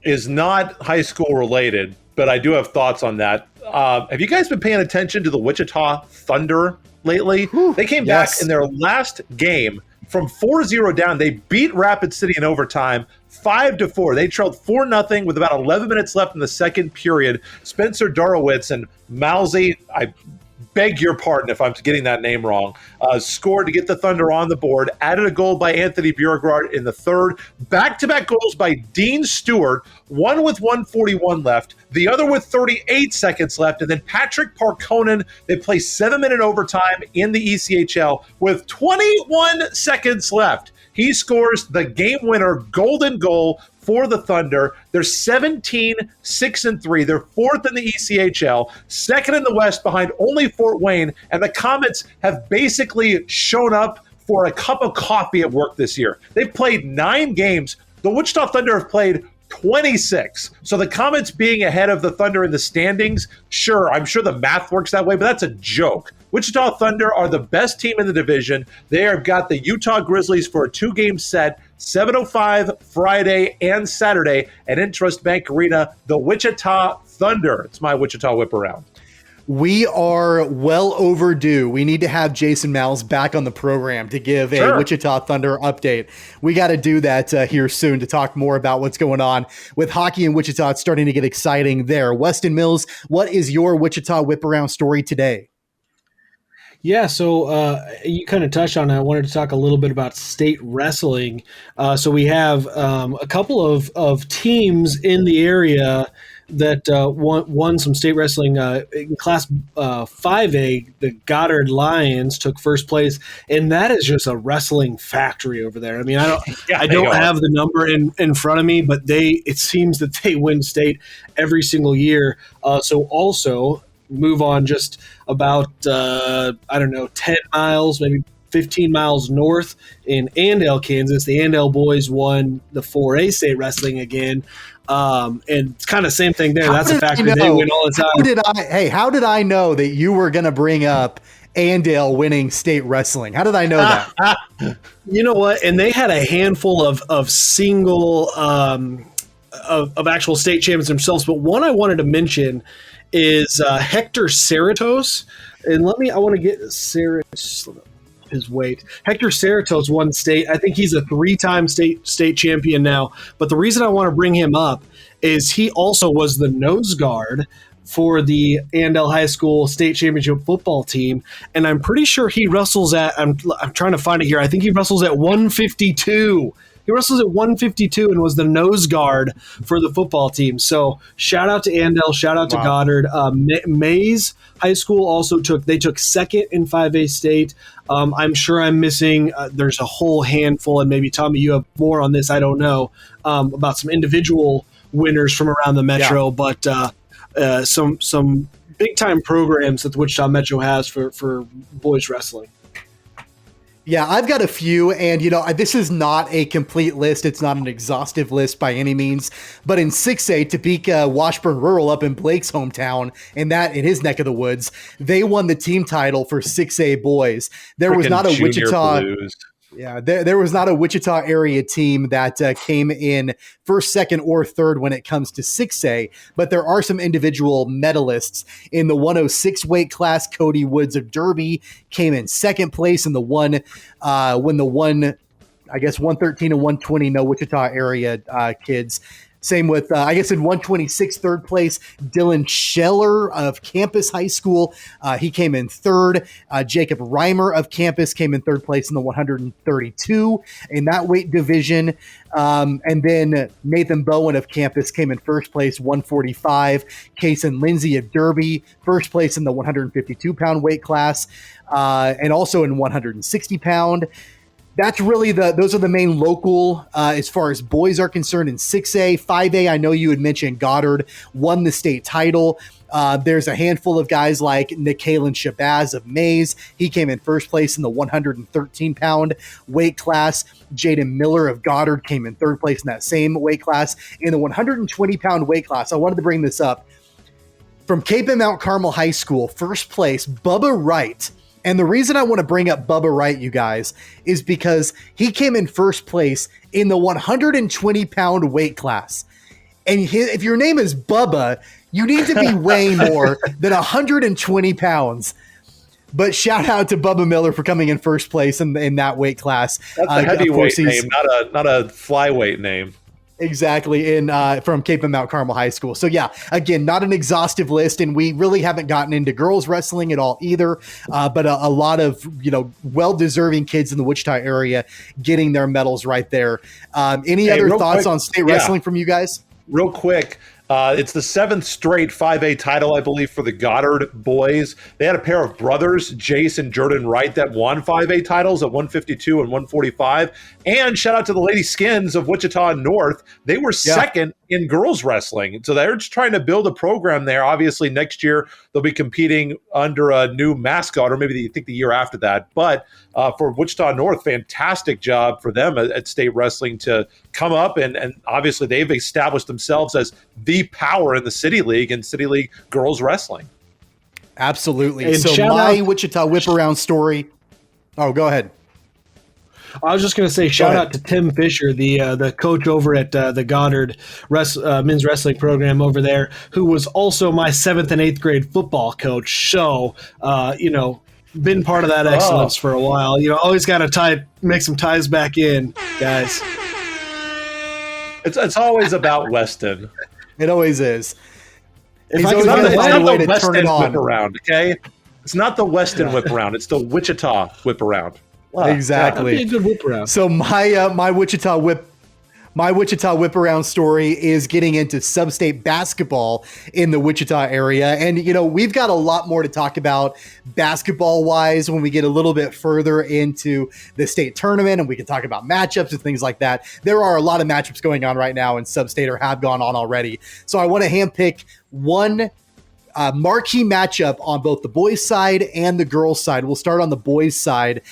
is not high school related, but I do have thoughts on that. Have you guys been paying attention to the Wichita Thunder lately? They came back in their last game from 4-0 down. They beat Rapid City in overtime 5-4. They trailed 4-0 with about 11 minutes left in the second period. Spencer Darowitz and Mousy, I beg your pardon if I'm getting that name wrong, scored to get the Thunder on the board, added a goal by Anthony Bjerregaard in the third, back-to-back goals by Dean Stewart, one with 1:41 left, the other with 38 seconds left, and then Patrick Parkonen, they play 7-minute overtime in the ECHL with 21 seconds left. He scores the game winner golden goal for the Thunder. They're 17-6-3. They're fourth in the ECHL, second in the West behind only Fort Wayne. And the Comets have basically shown up for a cup of coffee at work this year. They've played 9 games. The Wichita Thunder have played 26. So the Comets being ahead of the Thunder in the standings, sure, I'm sure the math works that way, but that's a joke. Wichita Thunder are the best team in the division. They have got the Utah Grizzlies for a 2-game set, 7:05 Friday and Saturday at Intrust Bank Arena. The Wichita Thunder. It's my Wichita Whip Around. We are well overdue. We need to have Jason Miles back on the program to give a Wichita Thunder update. We got to do that here soon to talk more about what's going on with hockey in Wichita. It's starting to get exciting there. Weston Mills, what is your Wichita Whip Around story today? Yeah, so you kind of touched on it. I wanted to talk a little bit about state wrestling. So we have a couple of teams in the area that won some state wrestling in Class 5A. The Goddard Lions took first place, and that is just a wrestling factory over there. I mean, I don't have the number in front of me, but it seems that they win state every single year. So also move on just about 10 miles, maybe 15 miles north in Andale, Kansas. The Andale boys won the 4A state wrestling again. And it's kind of same thing there. That's a factor. They win all the time. How did I know that you were going to bring up Andale winning state wrestling? How did I know that? You know what? And they had a handful of single of actual state champions themselves. But one I wanted to mention is Hector Cerritos. And I want to get his weight. Hector Cerritos won state. I think he's a 3-time state champion now. But the reason I want to bring him up is he also was the nose guard for the Andale High School state championship football team. And I'm pretty sure he wrestles at, I'm trying to find it here. I think he wrestles at 152. He wrestles at 152 and was the nose guard for the football team. So shout out to Andale, shout out to Goddard. Mays High School also took second in 5A state. I'm sure I'm missing. There's a whole handful, and maybe Tommy, you have more on this. I don't know about some individual winners from around the metro, but some big time programs that the Wichita Metro has for boys wrestling. Yeah, I've got a few, and this is not a complete list. It's not an exhaustive list by any means. But in 6A, Topeka Washburn Rural up in Blake's hometown, in his neck of the woods, they won the team title for 6A boys. There was not a Wichita. Blues. Yeah, there was not a Wichita area team that came in first, second, or third when it comes to 6A, but there are some individual medalists. In the 106 weight class, Cody Woods of Derby came in second place in the when the 113 and 120 no Wichita area kids. Same with, in 126, third place, Dylan Scheller of Campus High School. He came in third. Jacob Reimer of Campus came in third place in the 132 in that weight division. And then Nathan Bowen of Campus came in first place, 145. Kason Lindsay of Derby, first place in the 152-pound weight class, and also in 160-pound. That's really those are the main local as far as boys are concerned in 6A. 5A, I know you had mentioned Goddard won the state title. There's a handful of guys like Nikhalen Shabazz of Mays. He came in first place in the 113-pound weight class. Jaden Miller of Goddard came in third place in that same weight class. In the 120-pound weight class, I wanted to bring this up. From Cape and Mount Carmel High School, first place, Bubba Wright. And the reason I want to bring up Bubba Wright, you guys, is because he came in first place in the 120-pound weight class. And if your name is Bubba, you need to be weighing more than 120 pounds. But shout out to Bubba Miller for coming in first place in that weight class. That's a heavyweight name, not a flyweight name. Exactly, from Cape and Mount Carmel High School. So yeah, again, not an exhaustive list, and we really haven't gotten into girls wrestling at all either. But a lot of well-deserving kids in the Wichita area getting their medals right there. Any other thoughts on state wrestling from you guys? Real quick, It's the 7th straight 5A title, I believe, for the Goddard boys. They had a pair of brothers, Jace and Jordan Wright, that won 5A titles at 152 and 145. And shout out to the Lady Skins of Wichita North. They were second in girls wrestling. So they're just trying to build a program there. Obviously, next year they'll be competing under a new mascot, or maybe the year after that. But for Wichita North, fantastic job for them at state wrestling to come up. And obviously they've established themselves as the power in the City League and City League girls wrestling. Absolutely. And so my Wichita Whiparound story. Oh, go ahead. I was just going to say shout out to Tim Fisher, the coach over at the Goddard men's wrestling program over there, who was also my 7th and 8th grade football coach. So, been part of that excellence for a while. Always got to make some ties back in, guys. It's always about Weston. It always is. If He's I always can going to find a way to Weston turn it on. whip around, okay? It's not the Weston whip around. It's the Wichita whip around. Exactly. That'd be a good whip around. So my Wichita Whiparound story is getting into substate basketball in the Wichita area. And, we've got a lot more to talk about basketball-wise when we get a little bit further into the state tournament, and we can talk about matchups and things like that. There are a lot of matchups going on right now in substate or have gone on already. So I want to handpick one marquee matchup on both the boys' side and the girls' side. We'll start on the boys' side.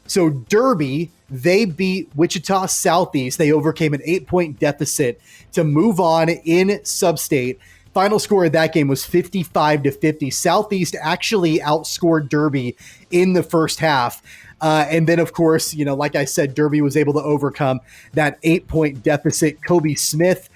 So Derby, they beat Wichita Southeast. They overcame an 8-point deficit to move on in substate. Final score of that game was 55-50. Southeast actually outscored Derby in the first half. And then, of course, like I said, Derby was able to overcome that 8-point deficit. Kobe Smith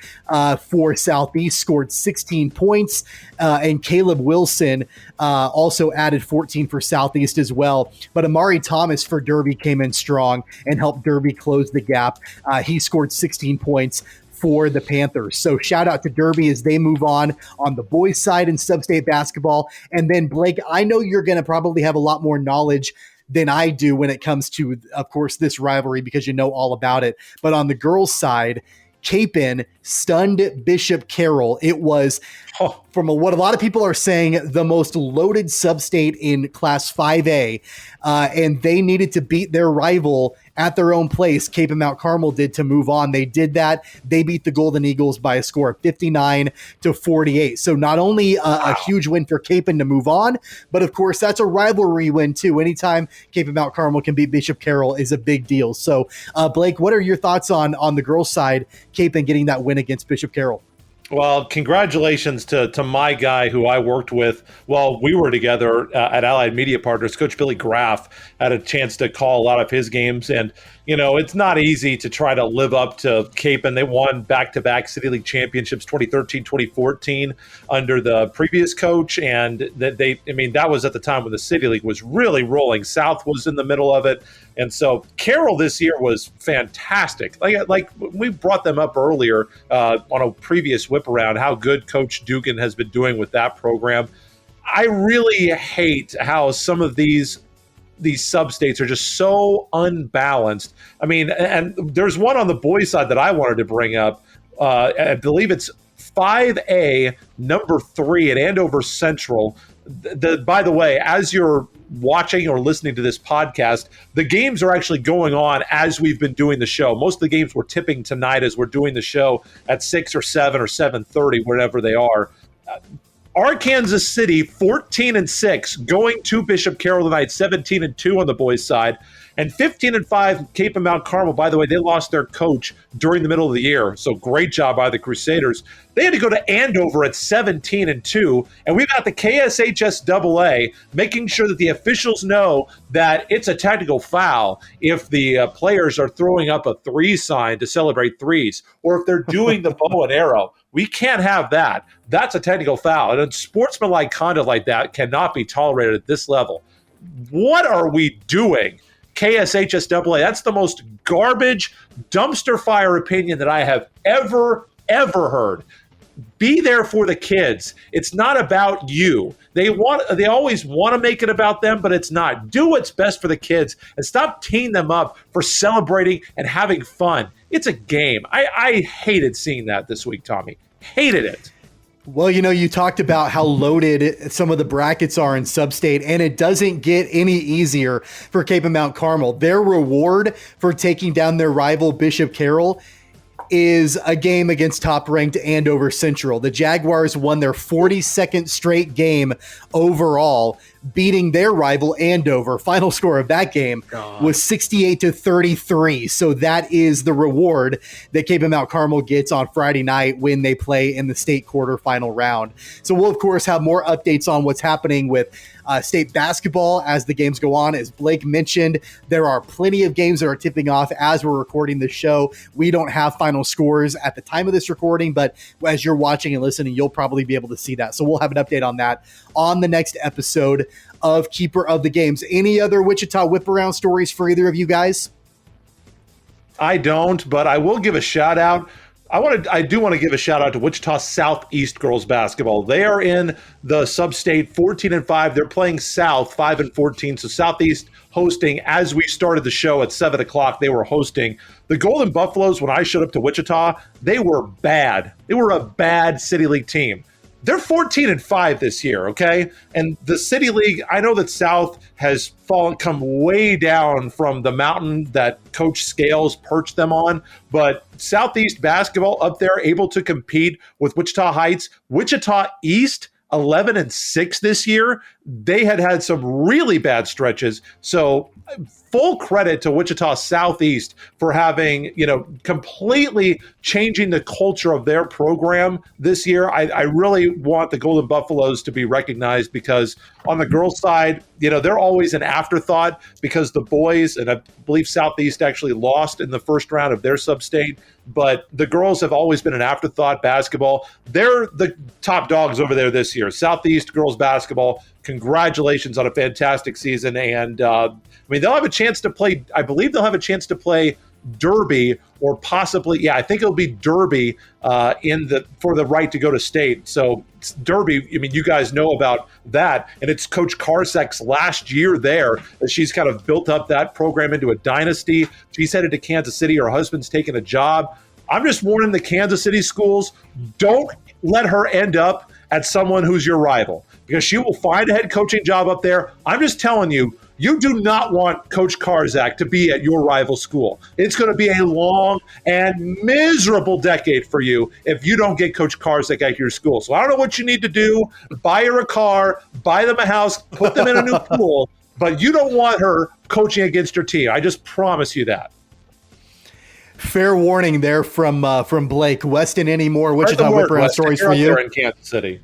for Southeast scored 16 points, and Caleb Wilson also added 14 for Southeast as well. But Amari Thomas for Derby came in strong and helped Derby close the gap. He scored 16 points for the Panthers. So shout out to Derby as they move on the boys' side in substate basketball. And then, Blake, I know you're going to probably have a lot more knowledge than I do when it comes to, of course, this rivalry because you know all about it. But on the girls' side, Chapin stunned Bishop Carroll. It was, from what a lot of people are saying, the most loaded substate in Class 5A, and they needed to beat their rival at their own place. Cape and Mount Carmel did to move on. They did that. They beat the Golden Eagles by a score of 59-48. So not only a huge win for Cape to move on, but of course that's a rivalry win too. Anytime Cape and Mount Carmel can beat Bishop Carroll is a big deal. So Blake, what are your thoughts on the girls' side, Cape getting that win against Bishop Carroll? Well, congratulations to my guy who I worked with while we were together at Allied Media Partners. Coach Billy Graff had a chance to call a lot of his games. And, it's not easy to try to live up to Cape. And they won back-to-back City League championships 2013, 2014 under the previous coach. And that was at the time when the City League was really rolling. South was in the middle of it. And so Carroll this year was fantastic. Like we brought them up earlier on a previous whip around, how good Coach Dugan has been doing with that program. I really hate how some of these substates are just so unbalanced. I mean, and there's one on the boys' side that I wanted to bring up. I believe it's 5A, number 3 at Andover Central. By the way, as you're watching or listening to this podcast, the games are actually going on as we've been doing the show. Most of the games we're tipping tonight as we're doing the show at 6 or 7 or 7:30, wherever they are. Arkansas City 14-6 going to Bishop Carroll tonight, 17-2 on the boys' side, and 15-5 Cape and Mount Carmel. By the way, they lost their coach during the middle of the year, so great job by the Crusaders. They had to go to Andover at 17-2, and we've got the KSHSAA making sure that the officials know that it's a technical foul if the players are throwing up a 3 sign to celebrate threes, or if they're doing the bow and arrow. We can't have that. That's a technical foul. And sportsmanlike conduct like that cannot be tolerated at this level. What are we doing? KSHSAA, that's the most garbage, dumpster fire opinion that I have ever heard. Be there for the kids. It's not about you. They always want to make it about them, but it's not. Do what's best for the kids and stop teeing them up for celebrating and having fun. It's a game. I hated seeing that this week, Tommy. Hated it. Well, you talked about how loaded some of the brackets are in Substate, and it doesn't get any easier for Cape and Mount Carmel. Their reward for taking down their rival Bishop Carroll is a game against top-ranked Andover Central. The Jaguars won their 42nd straight game overall, beating their rival Andover. Final score of that game was 68-33. So that is the reward that Cape and Mount Carmel gets on Friday night when they play in the state quarterfinal round. So we'll, of course, have more updates on what's happening with state basketball as the games go on. As Blake mentioned, there are plenty of games that are tipping off as we're recording the show. We don't have final scores at the time of this recording, but as you're watching and listening, you'll probably be able to see that. So we'll have an update on that on the next episode of Keeper of the Games. Any other Wichita Whiparound stories for either of you guys? I don't, but I will give a shout out. I do want to give a shout out to Wichita Southeast girls basketball. They are in the substate 14-5. They're playing South 5-14. So Southeast hosting as we started the show at 7:00. They were hosting the Golden Buffaloes. When I showed up to Wichita, they were bad. They were a bad City League team. They're 14-5 this year, okay? And the City League, I know that South has come way down from the mountain that Coach Scales perched them on, but Southeast basketball up there able to compete with Wichita Heights. Wichita East, 11-6 this year. They had some really bad stretches. So full credit to Wichita Southeast for having, completely changing the culture of their program this year. I really want the Golden Buffaloes to be recognized because on the girls' side, they're always an afterthought because the boys, and I believe Southeast actually lost in the first round of their sub-state, but the girls have always been an afterthought basketball. They're the top dogs over there this year. Southeast girls basketball, congratulations on a fantastic season. And they'll have a chance to play, I believe they'll have a chance to play Derby or possibly, I think it'll be Derby for the right to go to state. So Derby, you guys know about that. And it's Coach Karsek's last year there that she's kind of built up that program into a dynasty. She's headed to Kansas City. Her husband's taking a job. I'm just warning the Kansas City schools, don't let her end up at someone who's your rival because she will find a head coaching job up there. I'm just telling you, you do not want Coach Karzak to be at your rival school. It's going to be a long and miserable decade for you if you don't get Coach Karzak at your school. So I don't know what you need to do. Buy her a car, buy them a house, put them in a new pool, but you don't want her coaching against your team. I just promise you that. Fair warning there from Blake. Weston, any more Wichita Whiparound stories for you? In Kansas City.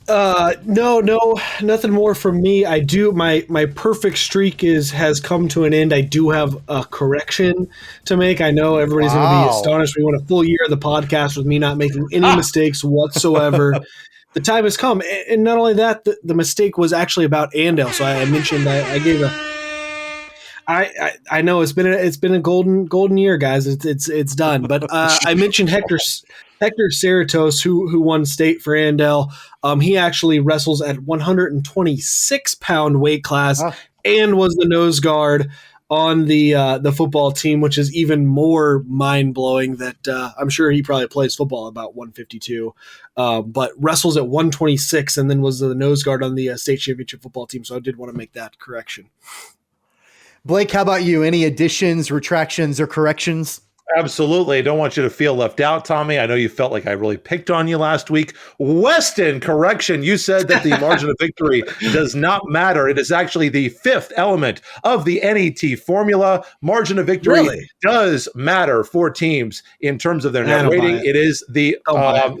No, nothing more from me. I do my perfect streak has come to an end. I do have a correction to make. I know everybody's going to be astonished. We want a full year of the podcast with me not making any mistakes whatsoever. The time has come, and not only that, the mistake was actually about Andale. So I mentioned I gave a. I know it's been a golden year, guys. It's done. But I mentioned Hector Cerritos, who won state for Andale. He actually wrestles at 126-pound weight class and was the nose guard on the football team, which is even more mind blowing. That I'm sure he probably plays football about 152, but wrestles at 126 and then was the nose guard on the state championship football team. So I did want to make that correction. Blake, how about you? Any additions, retractions, or corrections? Absolutely. I don't want you to feel left out, Tommy. I know you felt like I really picked on you last week. Weston, correction. You said that the margin of victory does not matter. It is actually the fifth element of the NET formula. Margin of victory does matter for teams in terms of their net rating. It is the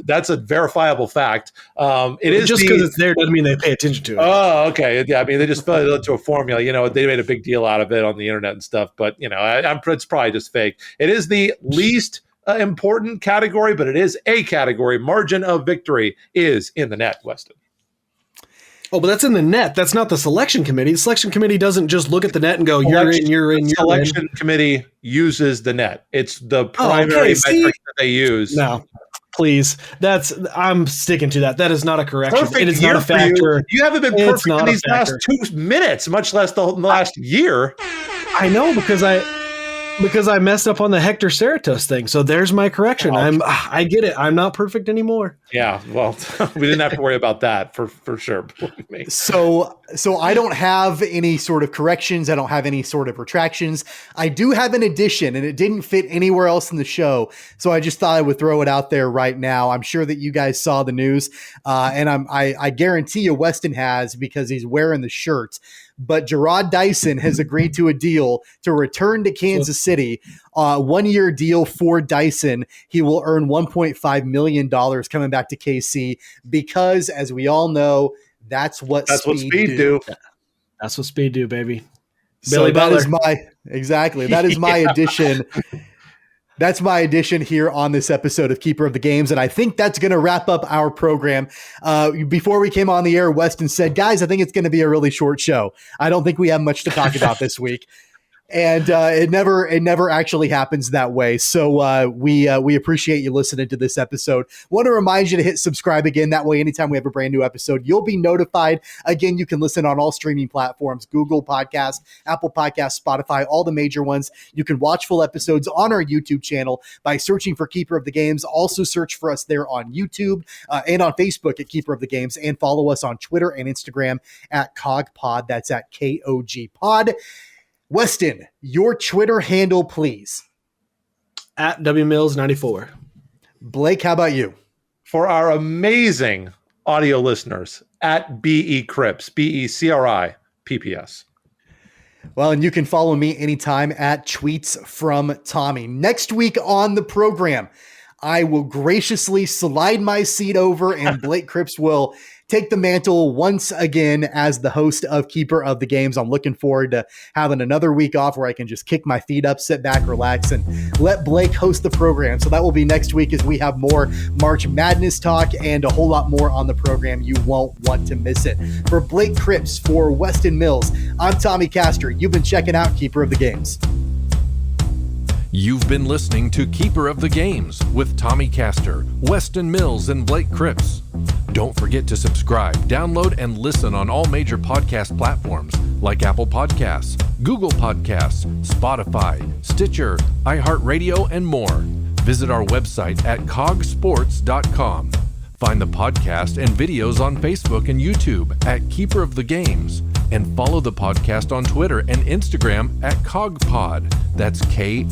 that's a verifiable fact. It is just because it's there doesn't mean they pay attention to it. Oh, okay. Yeah, they just fell into a formula. They made a big deal out of it on the internet and stuff. But it's probably just fake. It is the least important category, but it is a category. Margin of victory is in the net, Weston. Oh, but that's in the net. That's not the selection committee. The selection committee doesn't just look at the net and go, you're in. The selection committee uses the net. It's the primary metric that they use. No, please. I'm sticking to that. That is not a correction. Perfect. It is not a factor. You haven't been perfect in these last 2 minutes, much less the last year. I know because Because I messed up on the Hector Cerratos thing. So there's my correction. I get it. I'm not perfect anymore. Yeah, well, we didn't have to worry about that for sure. Believe me. So I don't have any sort of corrections. I don't have any sort of retractions. I do have an addition, and it didn't fit anywhere else in the show. So I just thought I would throw it out there right now. I'm sure that you guys saw the news, and I guarantee you Weston has, because he's wearing the shirt. But Gerard Dyson has agreed to a deal to return to Kansas City. 1-year deal for Dyson. He will earn $1.5 million coming back to KC because, as we all know, that's what speed do. That's what speed do, baby. So Billy Butler. That is my addition. That's my addition here on this episode of Keeper of the Games. And I think that's going to wrap up our program. Before we came on the air, Weston said, guys, I think it's going to be a really short show. I don't think we have much to talk about this week. And it never actually happens that way. So we appreciate you listening to this episode. Want to remind you to hit subscribe again. That way, anytime we have a brand new episode, you'll be notified. Again, you can listen on all streaming platforms: Google Podcasts, Apple Podcasts, Spotify, all the major ones. You can watch full episodes on our YouTube channel by searching for Keeper of the Games. Also search for us there on YouTube and on Facebook at Keeper of the Games, and follow us on Twitter and Instagram at KOGpod. That's at KOGpod. Weston, your Twitter handle, please. At WMills94. Blake, how about you? For our amazing audio listeners, at BE Cripps, BECRIPPS. Well, and you can follow me anytime at Tweets from Tommy. Next week on the program, I will graciously slide my seat over and Blake Cripps will take the mantle once again as the host of Keeper of the Games. I'm looking forward to having another week off where I can just kick my feet up, sit back, relax, and let Blake host the program. So that will be next week as we have more March Madness talk and a whole lot more on the program. You won't want to miss it. For Blake Cripps, for Weston Mills, I'm Tommy Castor. You've been checking out Keeper of the Games. You've been listening to Keeper of the Games with Tommy Castor, Weston Mills, and Blake Cripps. Don't forget to subscribe, download, and listen on all major podcast platforms like Apple Podcasts, Google Podcasts, Spotify, Stitcher, iHeartRadio, and more. Visit our website at KOGsports.com. Find the podcast and videos on Facebook and YouTube at Keeper of the Games. And follow the podcast on Twitter and Instagram at KOGpod. That's KOGpod.